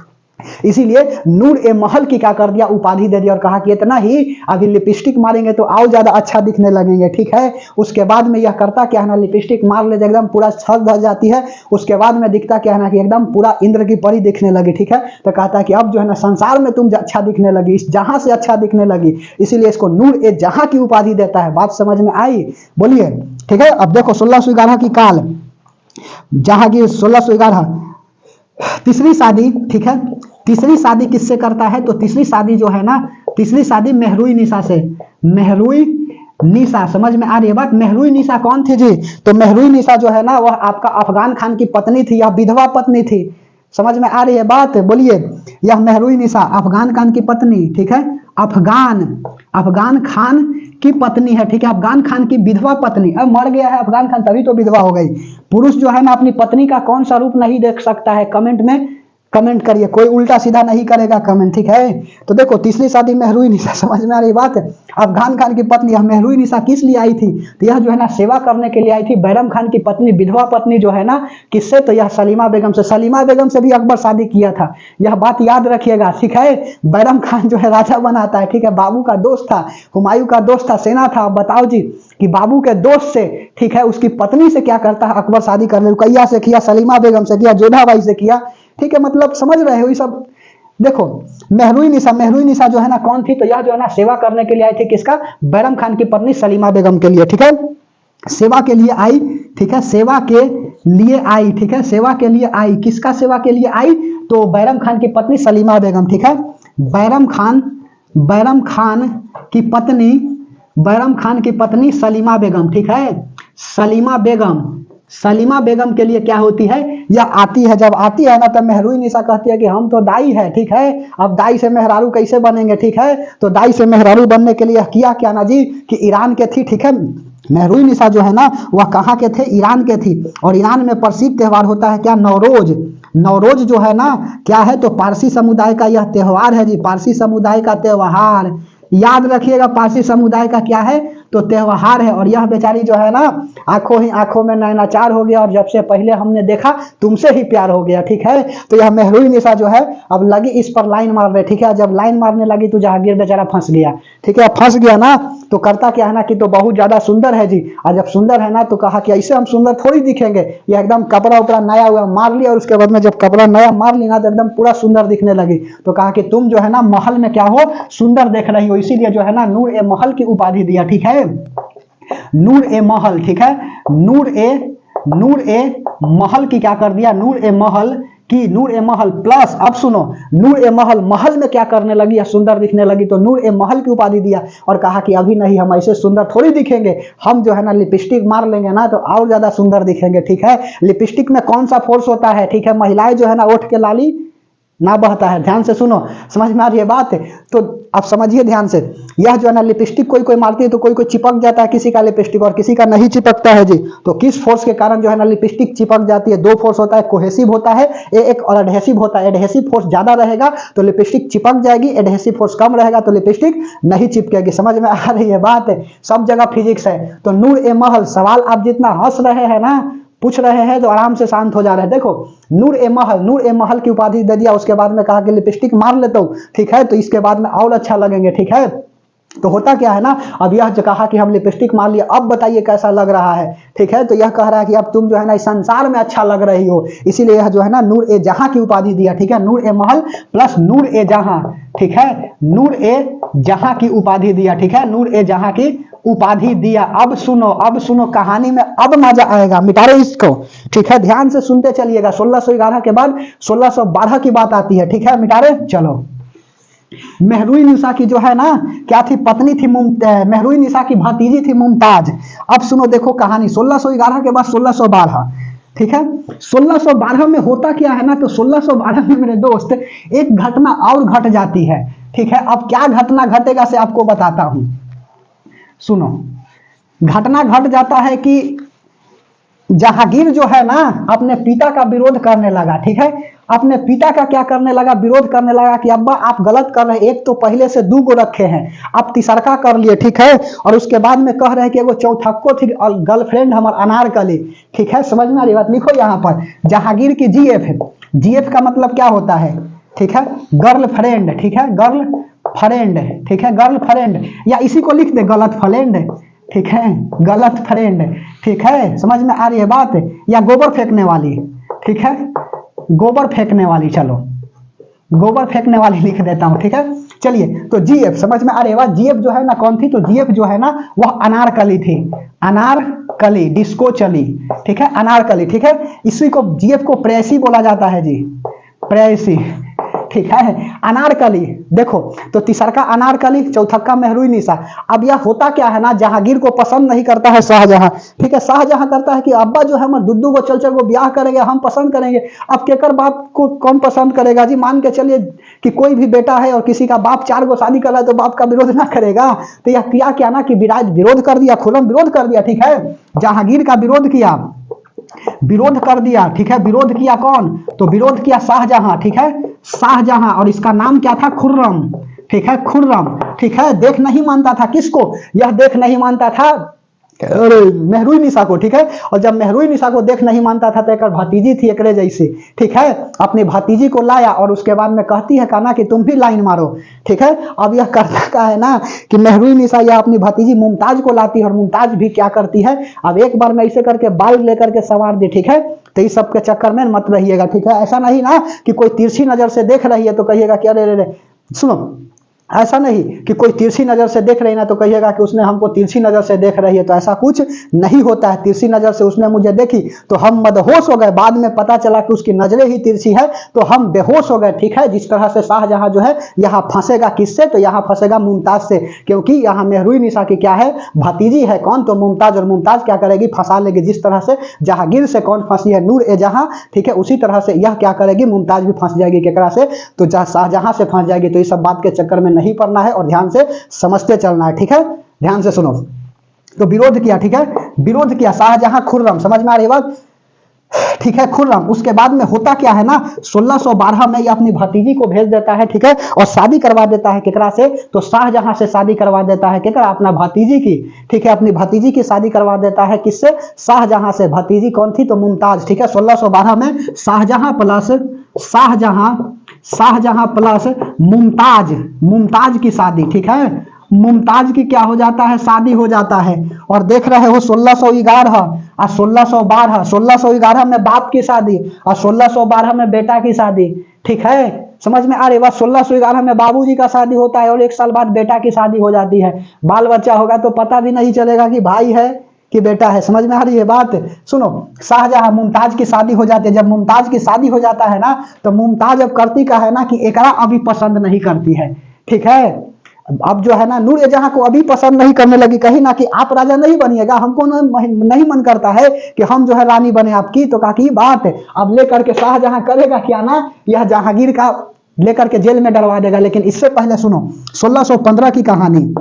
इसीलिए नूर ए महल की क्या कर दिया, उपाधि दे दिया। और कहा कि इतना ही, अभी लिपस्टिक मारेंगे तो और ज्यादा अच्छा दिखने लगेंगे, ठीक है। उसके बाद में यह करता क्या है ना, लिपस्टिक मार ले एकदम पूरा छल धस जाती है। उसके बाद में दिखता क्या है ना कि एकदम पूरा इंद्र की परी दिखने लगी, ठीक है। तो कहता है कि अब जो है ना संसार में तुम अच्छा दिखने लगी, इस जहां से अच्छा दिखने लगी, इसीलिए इसको नूर ए जहां की उपाधि देता है। बात समझ में आई, बोलिए, ठीक है। अब देखो 1611 की काल, जहांगीर 1611 तीसरी शादी, ठीक है। तीसरी शादी किससे करता है, तो तीसरी शादी जो है ना, तीसरी शादी मेहरुई निशा से। मेहरुई निशा, समझ में आ रही है बात। मेहरुई निशा कौन थी जी, तो मेहरुई निशा जो है ना वह आपका अफगान खान की पत्नी थी, यह विधवा पत्नी थी, समझ में आ रही है बात, बोलिए। यह मेहरुई निशा अफगान खान की पत्नी, ठीक है, अफगान खान की पत्नी है, ठीक है। अफगान खान की विधवा पत्नी, अब मर गया है अफगान खान तभी तो विधवा हो गई। पुरुष जो है ना अपनी पत्नी का कौन सा रूप नहीं देख सकता है, कमेंट में कमेंट करिए, कोई उल्टा सीधा नहीं करेगा कमेंट, ठीक है। तो देखो तीसरी शादी मेहरुई निशा, समझ में आ रही बात। अफगान खान की पत्नी, यह मेहरुई निशा किस लिए आई थी, तो यह जो है ना सेवा करने के लिए आई थी। बैरम खान की पत्नी, विधवा पत्नी जो है ना किससे, तो यह सलीमा बेगम से। सलीमा बेगम से भी अकबर शादी किया था, यह बात याद रखिएगा, ठीक है। बैरम खान जो है राजा बनाता है, ठीक है, बाबू का दोस्त था, हुमायूं का दोस्त था, सेना था। बताओ जी कि बाबू के दोस्त से, ठीक है, उसकी पत्नी से क्या करता है अकबर शादी करने, रुकैया से किया, सलीमा बेगम से किया, जोधाबाई से किया, ठीक है। मतलब समझ रहे हो ये सब। देखो मेहरुई निशा जो है ना कौन थी, तो यह जो है ना सेवा करने के लिए आई थी, किसका, बैरम खान की पत्नी सलीमा बेगम के लिए, ठीक है। सेवा के लिए आई, ठीक है, सेवा के लिए आई, ठीक है, सेवा के लिए आई, किसका सेवा के लिए आई, तो बैरम खान की पत्नी सलीमा बेगम, ठीक है। बैरम खान की पत्नी, बैरम खान की पत्नी सलीमा बेगम, ठीक है। सलीमा बेगम के लिए क्या होती है, यह आती है। जब आती है ना तो मेहरुई निशा कहती है कि हम तो दाई है, ठीक है, अब दाई से मेहरारू कैसे बनेंगे, ठीक है। तो दाई से मेहरारू बनने के लिए किया क्या ना जी कि ईरान के थी, ठीक है। मेहरुई निशा जो है ना वह कहाँ के थे, ईरान के थी। और ईरान में प्रसिद्ध त्यौहार होता है क्या, नौरोज। नौरोज जो है ना क्या है, तो पारसी समुदाय का यह त्यौहार है जी, पारसी समुदाय का त्यौहार, याद रखिएगा। पारसी समुदाय का क्या है, तो त्यौहार है। और यह बेचारी जो है ना आंखों ही आंखों में नैनाचार हो गया, और जब से पहले हमने देखा तुमसे ही प्यार हो गया, ठीक है। तो यह मेहरुई निशा जो है अब लगी इस पर लाइन मार रहे, ठीक है। जब लाइन मारने लगी तो जहांगीर बेचारा फंस गया, ठीक है। फंस गया ना तो करता क्या है ना कि तो बहुत ज्यादा सुंदर है जी। और जब सुंदर है ना तो कहा कि ऐसे हम सुंदर थोड़ी दिखेंगे, यह एकदम कपड़ा उपड़ा नया हुआ मार लिया। और उसके बाद में जब कपड़ा नया मार ली ना तो एकदम पूरा सुंदर दिखने लगी। तो कहा कि तुम जो है ना महल में क्या हो, सुंदर देख रही हो, इसीलिए जो है ना नूर ए महल की उपाधि दिया, ठीक है। नूर ए महल, ठीक है, नूर ए महल की क्या कर दिया, नूर ए महल कि नूर ए महल प्लस, अब सुनो, नूर ए महल, महल में क्या करने लगी या सुंदर दिखने लगी, तो नूर ए महल की उपाधि दिया और कहा कि अभी नहीं, हम ऐसे सुंदर थोड़ी दिखेंगे, हम जो है ना लिपस्टिक मार लेंगे ना तो और ज्यादा सुंदर दिखेंगे। ठीक है, लिपस्टिक में कौन सा फोर्स होता है, ठीक है, महिलाएं जो है ना ओठ के लाली ना बहता है। ध्यान से सुनो, समझ में आ रही है बात है? तो आप समझिए ध्यान से, यह जो है ना लिपस्टिक कोई कोई मारती है तो कोई कोई चिपक जाता है किसी का लिपस्टिक और किसी का नहीं चिपकता है जी। तो किस फोर्स के कारण जो है ना लिपस्टिक चिपक जाती है? दो फोर्स होता है, कोहेसिव होता है एक और एडहेसिव होता है। एडहेसिव फोर्स ज्यादा रहेगा तो लिपस्टिक चिपक जाएगी, एडहेसिव फोर्स कम रहेगा तो लिपस्टिक नहीं चिपकेगी। समझ में आ रही है बात है? सब जगह फिजिक्स है। तो नूर ए महल, सवाल आप जितना हंस रहे हैं ना, पूछ रहे हैं तो आराम से शांत हो जा रहे हैं। देखो नूर ए महल, नूर ए महल की उपाधि दे दिया, उसके बाद में कहा कि लिपस्टिक मार लेता हूं, ठीक है, तो इसके बाद में और अच्छा लगेंगे। ठीक है, तो होता क्या है ना, अब यह जो कहा कि हम लिपस्टिक मार लिया, अब बताइए कैसा लग रहा है। ठीक है, तो यह कह रहा है कि अब तुम जो है ना इस संसार में अच्छा लग रही हो, इसीलिए यह जो है ना नूर ए जहां की उपाधि दिया। ठीक है, नूर ए महल प्लस नूर ए जहां, ठीक है, नूर ए जहां की उपाधि दिया। ठीक है, नूर ए जहां की उपाधि दिया। अब सुनो, अब सुनो, कहानी में अब मजा आएगा, मिटा रहे इसको। ठीक है, ध्यान से सुनते चलिएगा। 1611 के बाद 1612 की बात आती है। ठीक है, मिटा रहे, चलो। मेहरुई निसा की जो है ना क्या थी, पत्नी थी मेहरुई निसा की भतीजी थी मुमताज। अब सुनो, देखो कहानी 1611 के बाद 1612। ठीक है, 1612 में होता क्या है ना, तो 1612 में मेरे दोस्त एक घटना और घट जाती है। ठीक है, अब क्या घटना घटेगा से आपको बताता हूं, सुनो। घटना घट जाता है कि जहांगीर जो है ना अपने पिता का विरोध करने लगा। ठीक है, अपने पिता का क्या करने लगा, विरोध करने लगा कि अब्बा आप गलत कर रहे हैं, एक तो पहले से 2 गो रखे हैं, आप तीसरका कर लिए। ठीक है, और उसके बाद में कह रहे हैं कि एगो चौथक्को थी गर्लफ्रेंड हमार अनारकली। ठीक है, समझ में आ रही बात? लिखो यहाँ पर जहांगीर की जीएफ है, जीएफ का मतलब क्या होता है, ठीक है, गर्ल फ्रेंड। ठीक है, गर्ल फ्रेंड, ठीक है, गर्ल फ्रेंड, या इसी को लिख दे गलत फ्रेंड। ठीक है, गलत फ्रेंड। ठीक है, समझ में आ रही है बात? या गोबर फेंकने वाली, ठीक है, गोबर फेंकने वाली, चलो गोबर फेंकने वाली लिख देता हूं। ठीक है, चलिए, तो जीएफ समझ में आ रही है बात? जीएफ जो है ना कौन थी, तो जीएफ जो है ना वह अनारकली थी, अनारकली, डिस्को चली। ठीक है, अनारकली। ठीक है, इसी को जीएफ को प्रेयसी बोला जाता है जी, प्रेयसी। ठीक है, अनारकली। देखो तो तीसरका अनारकली, चौथक्का मेहरुई निसा। अब यह होता क्या है ना, जहांगीर को पसंद नहीं करता है शाहजहां। ठीक है, शाहजहां करता है कि अब्बा जो है हमारे दुद्दू को चल चल को ब्याह करेंगे, हम पसंद करेंगे। अब केकर बाप को कौन पसंद करेगा जी? मान के चलिए कि कोई भी बेटा है और किसी का बाप 4 गो शादी कर रहा है तो बाप का विरोध ना करेगा। तो यह किया क्या ना कि विरोध कर दिया, खुलम विरोध कर दिया। ठीक है, जहांगीर का विरोध किया, विरोध कर दिया। ठीक है, विरोध किया कौन, तो विरोध किया शाहजहां। ठीक है, शाहजहां, और इसका नाम क्या था, खुर्रम। ठीक है, खुर्रम। ठीक है, देख नहीं मानता था, किसको, यह देख नहीं मानता था मेहरुई निसा को। ठीक है, और जब मेहरुई निसा को देख नहीं मानता था तो एक भतीजी थी एकरे जैसी। ठीक है, अपनी भतीजी को लाया और उसके बाद में कहती है कहना कि तुम भी लाइन मारो। ठीक है, अब यह करता का है ना कि मेहरुई निसा यह अपनी भतीजी मुमताज को लाती है और मुमताज भी क्या करती है, अब एक बार में ऐसे करके बाल लेकर के सवार दी। ठीक है, तो इस सब के चक्कर में मत रहिएगा। ठीक है, ऐसा नहीं ना कि कोई तिरछी नजर से देख रही है तो कहिएगा कि अरे अरे, सुनो, ऐसा नहीं कि कोई तिरछी नजर से देख रही ना तो कहिएगा कि उसने हमको तिरछी नजर से देख रही है, तो ऐसा कुछ नहीं होता है। तिरछी नजर से उसने मुझे देखी तो हम मदहोश हो गए, बाद में पता चला कि उसकी नजरें ही तिरछी है तो हम बेहोश हो गए। ठीक है, जिस तरह से शाहजहां जो है यहाँ फंसेगा किससे, तो यहाँ फंसेगा मुमताज से, क्योंकि यहाँ मेहरुई निसा की क्या है, भतीजी है कौन, तो मुमताज, और मुमताज क्या करेगी, फंसा लेगी। जिस तरह से जहांगीर से कौन फंसी है, नूर ए जहां। ठीक है, उसी तरह से यह क्या करेगी, मुमताज भी फंस जाएगी केकरा से, तो शाहजहां से फंस जाएगी। तो इस सब बात के चक्कर में नहीं पड़ना है और ध्यान से समझते चलना है। ठीक है, ध्यान से सुनो। तो विरोध किया, ठीक है, विरोध किया शाहजहां, खुर्रम, समझ में आ रही बात? ठीक है, खुर्रम। उसके बाद में होता क्या है ना, 1612 में ये अपनी भतीजी को भेज देता है। ठीक है, और शादी करवा देता है केकरा से, तो शाहजहां से शादी करवा देता है केकरा, अपना भतीजी की। ठीक है, अपनी भतीजी की शादी करवा देता है किससे, शाहजहां से। भतीजी कौन थी, तो मुमताज। ठीक है, 1612 में शाहजहां प्लस शाहजहां प्लस मुमताज, मुमताज की शादी। ठीक है, मुमताज की क्या हो जाता है, शादी हो जाता है। और देख रहे हो 1611 और 1612, 1611 में बाप की शादी और 1612 में बेटा की शादी। ठीक है, समझ में आ रही बात? 1611 में बाबूजी का शादी होता है और 1 साल बाद बेटा की शादी हो जाती है। बाल बच्चा होगा तो पता भी नहीं चलेगा कि भाई है की बेटा है। समझ में आ रही है बात? सुनो, शाहजहां मुमताज की शादी हो जाती है, जब मुमताज की शादी हो जाता है ना तो मुमताज अब करती का है ना कि एकरा अभी पसंद नहीं करती है, ठीक है। अब जो है ना नूर जहां को अभी पसंद नहीं करने लगी, कही ना कि आप राजा नहीं बनिएगा, हमको नहीं मन करता है कि हम जो है रानी बने आपकी। तो कहा कि बात है, अब लेकर के शाहजहां करेगा क्या ना, यह जहांगीर का लेकर के जेल में डलवा देगा। लेकिन इससे पहले सुनो 1615 की कहानी।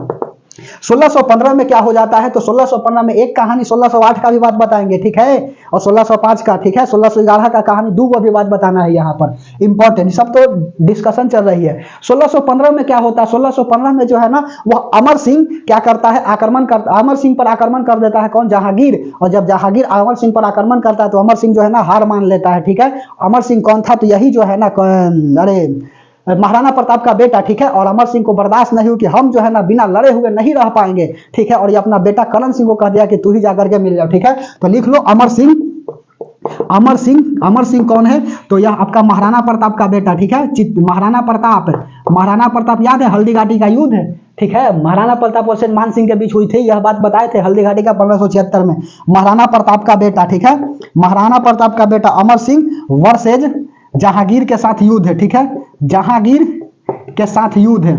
1615 में क्या हो जाता है, तो 1615 में एक कहानी 1608 का भी बात बताएंगे, ठीक है, और 1605 का, ठीक है, 1611 का कहानी दो भी बात बताना है यहाँ पर, इंपॉर्टेंट, सब तो डिस्कशन चल रही है। 1615 में क्या होता है, 1615 में जो है ना वह अमर सिंह क्या करता है, अमर सिंह पर आक्रमण कर देता है, कौन, जहांगीर। और जब जहांगीर अमर सिंह पर आक्रमण करता है तो अमर सिंह जो है ना हार मान लेता है, ठीक है। अमर सिंह कौन था, तो यही जो है ना, अरे महाराणा प्रताप का बेटा, ठीक है। और अमर सिंह को बर्दाश्त नहीं हुई कि हम जो है ना बिना लड़े हुए नहीं रह पाएंगे, ठीक है। और ये अपना बेटा करण सिंह को कह दिया कि तू ही जाकर के मिल जाओ, ठीक है। तो लिख लो अमर सिंह। अमर सिंह कौन है, तो यह आपका महाराणा प्रताप का बेटा, ठीक है। महाराणा प्रताप याद है, हल्दी घाटी का युद्ध है, ठीक है। महाराणा प्रताप और मान सिंह के बीच हुई थी, यह बात बताए थे हल्दी घाटी का 1576 में। महाराणा प्रताप का बेटा, ठीक है, महाराणा प्रताप का बेटा अमर सिंह वर्सेज जहांगीर के साथ युद्ध है, ठीक है। जहांगीर के साथ युद्ध है,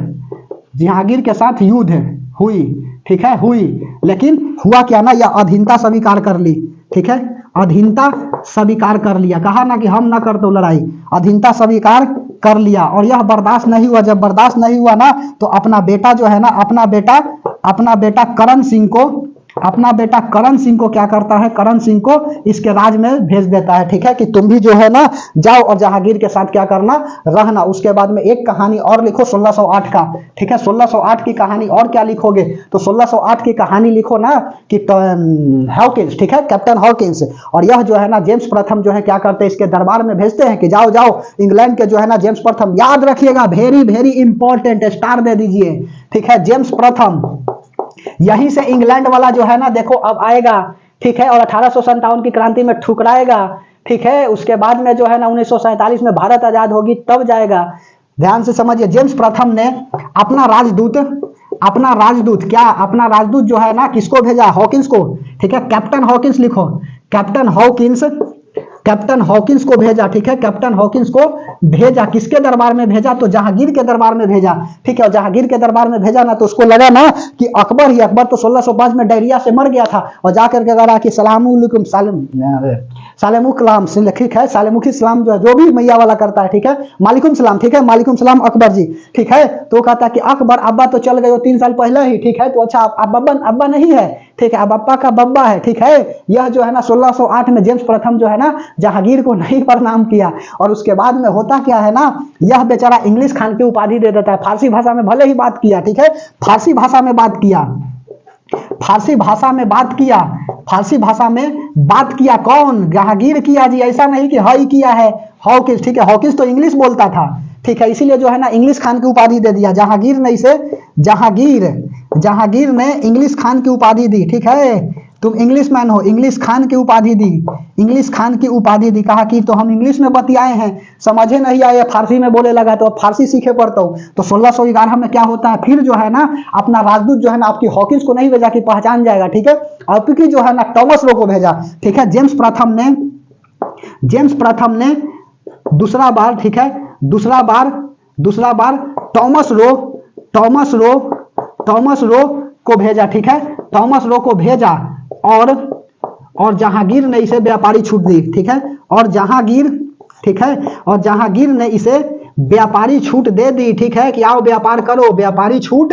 जहांगीर के साथ युद्ध है हुई, ठीक है, हुई। लेकिन हुआ क्या ना, यह अधीनता स्वीकार कर ली, ठीक है, अधीनता स्वीकार कर लिया, कहा ना कि हम ना करते लड़ाई, अधीनता स्वीकार कर लिया। और यह बर्दाश्त नहीं हुआ, जब बर्दाश्त नहीं हुआ ना तो अपना बेटा जो है ना, अपना बेटा करण सिंह को क्या करता है, करण सिंह को इसके राज में भेज देता है, ठीक है, कि तुम भी जो है ना जाओ और जहांगीर के साथ क्या करना, रहना। उसके बाद में एक कहानी और लिखो 1608 का, ठीक है। 1608 की कहानी और क्या लिखोगे, तो 1608 की कहानी लिखो ना कि हॉकिंस, ठीक है, कैप्टन हॉकिंस। और यह जो है ना जेम्स प्रथम जो है क्या करते हैं, इसके दरबार में भेजते हैं कि जाओ जाओ इंग्लैंड के जो है ना जेम्स प्रथम, याद रखिएगा, वेरी वेरी इंपॉर्टेंट, स्टार दे दीजिए, ठीक है, जेम्स प्रथम। यहीं से इंग्लैंड वाला जो है ना देखो अब आएगा, ठीक है, और 1857 की क्रांति में ठुकराएगा, ठीक है। उसके बाद में जो है ना 1947 में भारत आजाद होगी तब जाएगा। ध्यान से समझिए, जेम्स प्रथम ने अपना राजदूत जो है ना किसको भेजा, हॉकिंस को, ठीक है, कैप्टन हॉकिंस लिखो, कैप्टन हॉकिंस को भेजा, ठीक है, कैप्टन हॉकिंस को भेजा, किसके दरबार में भेजा, तो जहांगीर के दरबार में भेजा, ठीक है। और जहांगीर के दरबार में भेजा ना तो उसको लगा ना कि अकबर तो 1605 में डायरिया से मर गया था, और जाकर के कहा कि सालेमुखलाम, ठीक है, सालेमुखी सलाम जो भी मैया वाला करता है, ठीक है, मालिकुम सलाम, ठीक है, मालिकुम सलाम अकबर जी, ठीक है। तो कहता कि अकबर अब्बा तो चल गए 3 साल पहले ही, ठीक है, तो अच्छा अब्बा नहीं है, ठीक है, अब अब्बा का बब्बा है, ठीक है। यह जो है ना 1608 में जेम्स प्रथम जो है ना जहांगीर को नहीं प्रणाम किया। और उसके बाद में होता क्या है ना, यह बेचारा इंग्लिश खान की उपाधि दे देता है। फारसी भाषा में भले ही बात किया, ठीक है, फारसी भाषा में बात किया कौन, जहांगीर किया जी, ऐसा नहीं कि हई किया है हॉकिंस, ठीक है। हॉकिंस तो इंग्लिश बोलता था, ठीक है, इसीलिए जो है ना इंग्लिश खान की उपाधि दे दिया। जहांगीर ने इसे जहांगीर ने इंग्लिश खान की उपाधि दी, ठीक है, तुम इंग्लिश मैन हो, इंग्लिश खान की उपाधि दी, कहा कि तो हम इंग्लिश में बतियाए हैं, समझे नहीं आए, फारसी में बोले लगा, तो अब फारसी सीखे पड़ता हूँ। तो 1611 में क्या होता है, फिर जो है ना अपना राजदूत जो है ना आपकी हॉकिंस को नहीं भेजा कि पहचान जाएगा, ठीक है, आपकी जो है ना थॉमस रो को भेजा, ठीक है। जेम्स प्रथम ने दूसरा बार, ठीक है, दूसरा बार थॉमस रो को भेजा, ठीक है, थॉमस रो को भेजा। और जहांगीर ने इसे व्यापारी छूट दी, ठीक है, और जहांगीर ने इसे व्यापारी छूट दे दी, ठीक है, कि आओ व्यापार करो, व्यापारी छूट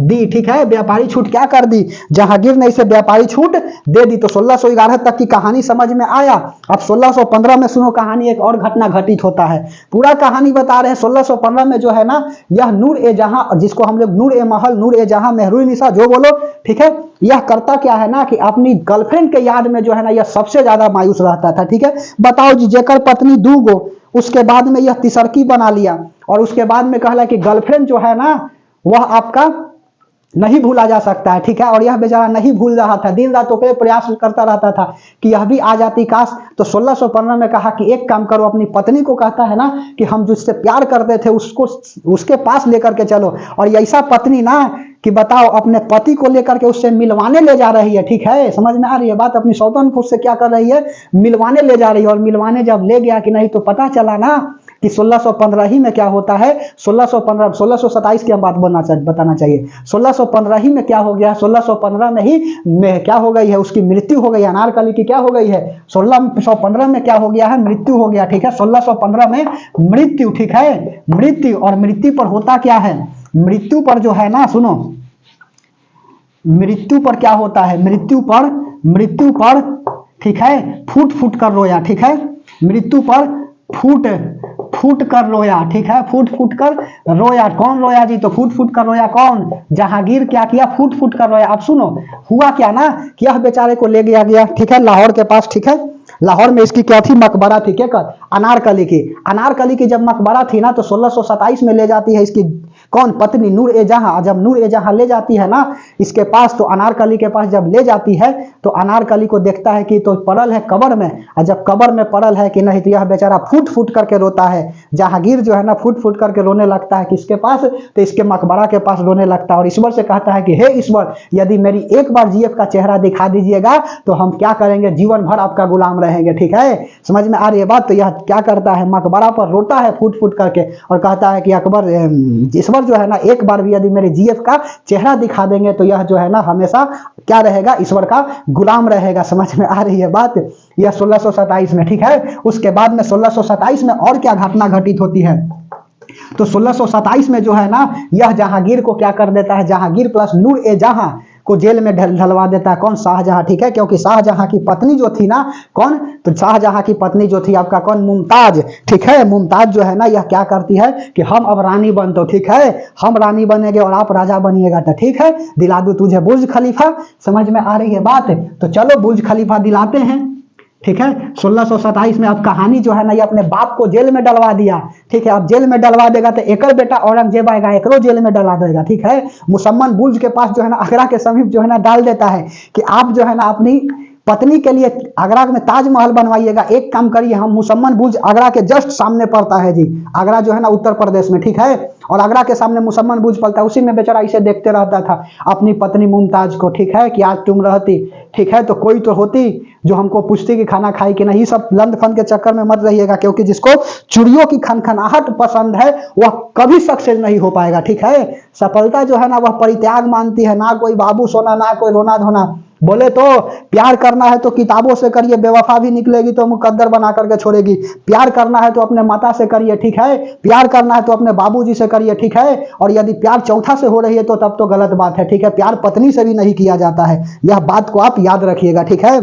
दी, ठीक है, व्यापारी छूट क्या कर दी, जहांगीर ने इसे व्यापारी छूट दे दी। तो 1611 तक की कहानी समझ में आया। अब 1615 में सुनो कहानी, एक और घटना घटित होता है, पूरा कहानी बता रहे हैं। 1615 में जो है ना यह नूर ए जहां, जिसको हम लोग नूर ए महल, नूर ए जहां, महरुई निशा जो बोलो, ठीक है, यह करता क्या है ना कि अपनी गर्लफ्रेंड के याद में जो है ना यह सबसे ज्यादा मायूस रहता था, ठीक है। बताओ जी, जेकर पत्नी दूगो, उसके बाद में यह तिसरकी बना लिया, और उसके बाद में कहला कि गर्लफ्रेंड जो है ना वह आपका नहीं भूला जा सकता है, ठीक है। और यह बेचारा नहीं भूल रहा था, दिन रात ओके प्रयास करता रहता था कि यह भी आ जाती काश। तो 1615 में कहा कि एक काम करो, अपनी पत्नी को कहता है ना कि हम जिससे प्यार करते थे उसको उसके पास लेकर के चलो। और ऐसा पत्नी ना कि बताओ अपने पति को लेकर के उससे मिलवाने ले जा रही है, ठीक है, समझ में आ रही है बात। अपनी सौतन को उससे क्या कर रही है, मिलवाने ले जा रही है। और मिलवाने जब ले गया कि नहीं तो पता चला ना कि 1615 ही में क्या होता है, 1615 1627 की हम बात बताना चाहिए। 1615 ही में क्या हो गया, 1615 में ही में क्या हो गई है, उसकी मृत्यु हो गई। अनारकली की क्या हो गई है, 1615 में क्या हो गया है, मृत्यु हो गया, ठीक है। 1615 में मृत्यु, ठीक है, मृत्यु। और मृत्यु पर होता क्या है, मृत्यु पर जो है ना, सुनो, मृत्यु पर क्या होता है, मृत्यु पर ठीक है फूट फूट कर रोया, ठीक है। मृत्यु पर फूट फूट कर रोया, ठीक है, फूट फूट कर रोया। कौन रोया जी, तो फूट फूट कर रोया कौन, जहांगीर क्या किया, फूट फूट कर रोया। अब सुनो हुआ क्या ना कि यह बेचारे को ले गया, ठीक है, लाहौर के पास, ठीक है। लाहौर में इसकी क्या थी, मकबरा थी, क्या कर, अनारकली की। अनारकली की जब मकबरा थी ना तो 1627 में ले जाती है इसकी कौन, पत्नी नूर ए जहां। जब नूर ए जहां ले जाती है ना इसके पास, तो अनारकली के पास जब ले जाती है तो अनारकली को देखता है कि तो पड़ल है कब्र में। और जब कब्र में पड़ल है कि नहीं, तो यह बेचारा फूट फूट करके रोता है। जहांगीर जो है ना फूट फूट करके रोने लगता है किसके पास, तो इसके मकबरा के पास रोने लगता है। और ईश्वर से कहता है कि हे ईश्वर, यदि मेरी एक बार जीएफ का चेहरा दिखा दीजिएगा तो हम क्या करेंगे, जीवन भर आपका गुलाम रहेंगे, ठीक है, समझ में आ रही है बात। तो यह क्या करता है, मकबरा पर रोता है फूट फूट करके और कहता है कि अकबर, ईश्वर जो है ना एक बार भी यदि मेरे जीएफ का चेहरा दिखा देंगे तो यह जो है ना हमेशा क्या रहेगा, ईश्वर का गुलाम रहेगा। समझ में आ रही है बात। यह 1627 में, ठीक है। उसके बाद में 1627 में और क्या घटना घटित होती है, तो 1627 में जो है ना यह जहांगीर को क्या कर देता है, जहांगीर प्लस नूर ए जहां को जेल में ढलवा देता है। कौन, शाहजहां, ठीक है। क्योंकि शाहजहां की पत्नी जो थी ना, कौन, तो शाहजहां की पत्नी जो थी आपका कौन, मुमताज, ठीक है। मुमताज जो है ना यह क्या करती है कि हम अब रानी बन, तो ठीक है, हम रानी बनेंगे और आप राजा बनिएगा, तो ठीक है, दिला दूं तुझे बुर्ज खलीफा। समझ में आ रही है बात। तो चलो बुर्ज खलीफा दिलाते हैं, ठीक है। 1627 में अब कहानी जो है ना ये अपने बाप को जेल में डलवा दिया, ठीक है। अब जेल में डलवा देगा तो एक बेटा औरंगजेब आएगा, एकरो जेल में डलवा देगा, ठीक है। मुसम्मन बुर्ज के पास जो है ना आगरा के समीप जो है ना डाल देता है कि आप जो है ना अपनी पत्नी के लिए आगरा में ताजमहल बनवाइएगा। एक काम करिए, हम मुसम्मन बुर्ज आगरा के जस्ट सामने पड़ता है जी, आगरा जो है ना उत्तर प्रदेश में, ठीक है। और आगरा के सामने मुसम्मन बुर्ज पड़ता है, उसी में बेचारा इसे देखते रहता था अपनी पत्नी मुमताज को, ठीक है, कि आज तुम रहती, ठीक है, तो कोई तो होती जो हमको पूछती कि खाना खाई कि नहीं। सब लंद फंद के चक्कर में मत रहिएगा, क्योंकि जिसको चूड़ियों की खनखनाहट पसंद है वह कभी सक्सेस नहीं हो पाएगा, ठीक है। सफलता जो है ना वह परित्याग मानती है, ना कोई बाबू सोना, ना कोई रोना धोना। बोले तो प्यार करना है तो किताबों से करिए, बेवफा भी निकलेगी तो मुकद्दर बना करके छोड़ेगी। प्यार करना है तो अपने माता से करिए, ठीक है। प्यार करना है तो अपने बाबूजी से करिए, ठीक है। और यदि प्यार चौथा से हो रही है तो तब तो गलत बात है, ठीक है। प्यार पत्नी से भी नहीं किया जाता है, यह बात को आप याद रखिएगा, ठीक है।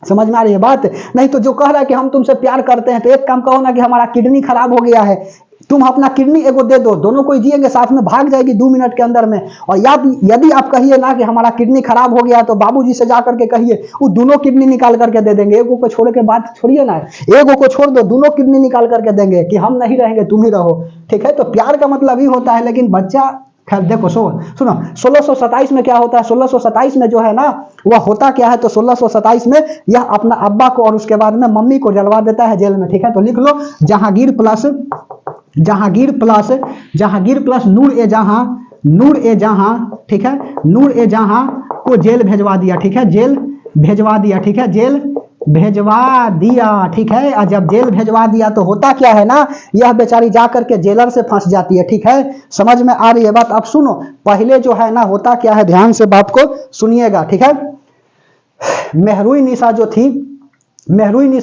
समझ में आ रही है बात। नहीं तो जो कह रहा है कि हम तुमसे प्यार करते हैं तो एक काम कहो ना कि हमारा किडनी खराब हो गया है, तुम अपना किडनी एगो दे दो, दोनों कोई जिएंगे साथ में, भाग जाएगी 2 मिनट के अंदर में। और यदि आप कहिए ना कि हमारा किडनी खराब हो गया तो बाबूजी से जा करके कहिए, वो दोनों किडनी निकाल करके दे देंगे। एगो को छोड़ के बात छोड़िए ना, एगो को छोड़ दो, दोनों किडनी निकाल करके देंगे कि हम नहीं रहेंगे तुम ही रहो, ठीक है। तो प्यार का मतलब ही होता है। लेकिन बच्चा, खैर देखो सुनो 1627 में क्या होता है, 1627 में जो है ना वह होता क्या है, तो 1627 में यह अपना अब्बा को और उसके बाद में मम्मी को जलवा देता है जेल में, ठीक है। तो लिख लो जहांगीर प्लस नूर ए जहां, ठीक है, नूर ए जहां को जेल भेजवा दिया, ठीक है, जेल भेजवा दिया, ठीक है, जेल भेजवा दिया, ठीक है। और जब जेल भेजवा दिया तो होता क्या है ना, यह बेचारी जाकर के जेलर से फंस जाती है, ठीक है। समझ में आ रही है बात। अब सुनो, पहले जो है ना होता क्या है, ध्यान से बात को सुनिएगा, ठीक है। मेहरुई निशा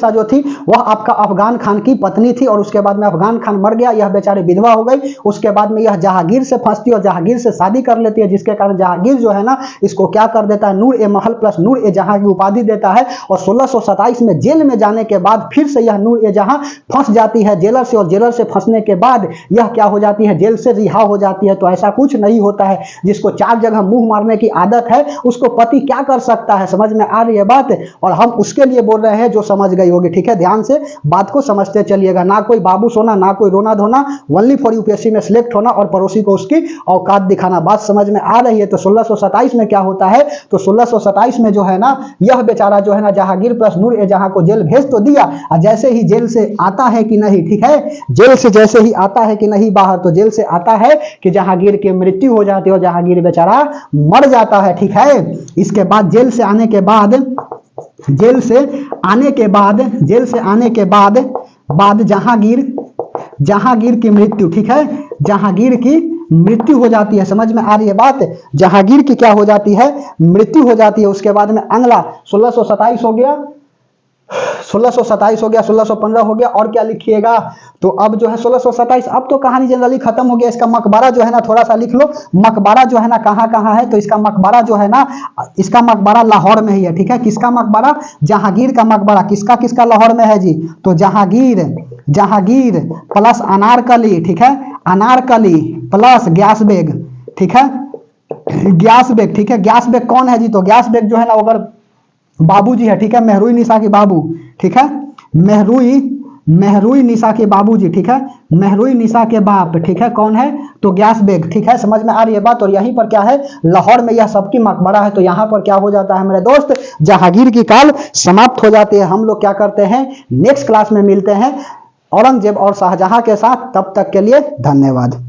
जो थी वह आपका अफगान खान की पत्नी थी। और उसके बाद में अफगान खान मर गया, यह बेचारी विधवा हो गई। उसके बाद में यह जहांगीर से फंसती और जहांगीर से शादी कर लेती है, जिसके कारण जहांगीर जो है ना इसको क्या कर देता है, नूर ए महल प्लस नूर ए जहां की उपाधि देता है। और 1627 में जेल में जाने के बाद फिर से यह नूर ए जहां फंस जाती है जेलर से। और जेलर से फंसने के बाद यह क्या हो जाती है, जेल से रिहा हो जाती है। तो ऐसा कुछ नहीं होता है, जिसको 4 जगह मुंह मारने की आदत है उसको पति क्या कर सकता है। समझ में आ रही है बात। और हम उसके लिए बोल रहे हैं जो समझ गई होगी, ठीक है। ध्यान से बात को समझते चलिएगा, ना कोई बाबू सोना, ना कोई रोना धोना, ओनली फॉर यूपीएससी में सिलेक्ट होना और पड़ोसी को उसकी औकात दिखाना। बात समझ में आ रही है। तो 1627 में क्या होता है, तो 1627 में जो है ना, यह बेचारा जो है ना जहांगीर प्लस नूर ए जहां को जेल भेज तो दिया, और जैसे ही जेल से आता है कि नहीं, ठीक है, जेल से जैसे ही आता है कि नहीं बाहर, तो जेल से आता है कि जहांगीर की मृत्यु हो जाती है और जहांगीर बेचारा मर जाता है, ठीक है। इसके बाद जेल से आने के बाद, जेल से आने के बाद, जेल से आने के बाद जहांगीर की मृत्यु, ठीक है, जहांगीर की मृत्यु हो जाती है। समझ में आ रही है बात, जहांगीर की क्या हो जाती है, मृत्यु हो जाती है। उसके बाद में अगला 1627 हो गया, 1627 हो गया, 1615 हो गया, और क्या लिखिएगा, तो अब जो है 1627, अब तो कहानी जनरली खत्म हो गया। इसका मकबरा जो है ना थोड़ा सा लिख लो, मकबरा जो है ना कहाँ कहाँ है, तो इसका मकबरा जो है ना, इसका मकबरा लाहौर में ही है, ठीक है। किसका मकबरा, जहांगीर का मकबरा, किसका किसका लाहौर में है जी, तो जहांगीर प्लस अनारकली, ठीक है, अनारकली प्लस ग्यास बेग, ठीक है, ग्यास बेग, ठीक है। ग्यास बेग कौन है जी, तो ग्यास बेग जो है ना अगर बाबूजी है, ठीक है, महरुई निशा के बाबू, ठीक है, महरुई निशा के बाबूजी, ठीक है, महरुई निशा के बाप, ठीक है, कौन है, तो ग्यास बेग, ठीक है। समझ में आ रही है बात। और यहीं पर क्या है, लाहौर में यह सबकी मकबरा है। तो यहाँ पर क्या हो जाता है मेरे दोस्त, जहांगीर की काल समाप्त हो जाती है। हम लोग क्या करते हैं, नेक्स्ट क्लास में मिलते हैं औरंगजेब और शाहजहां के साथ। तब तक के लिए धन्यवाद।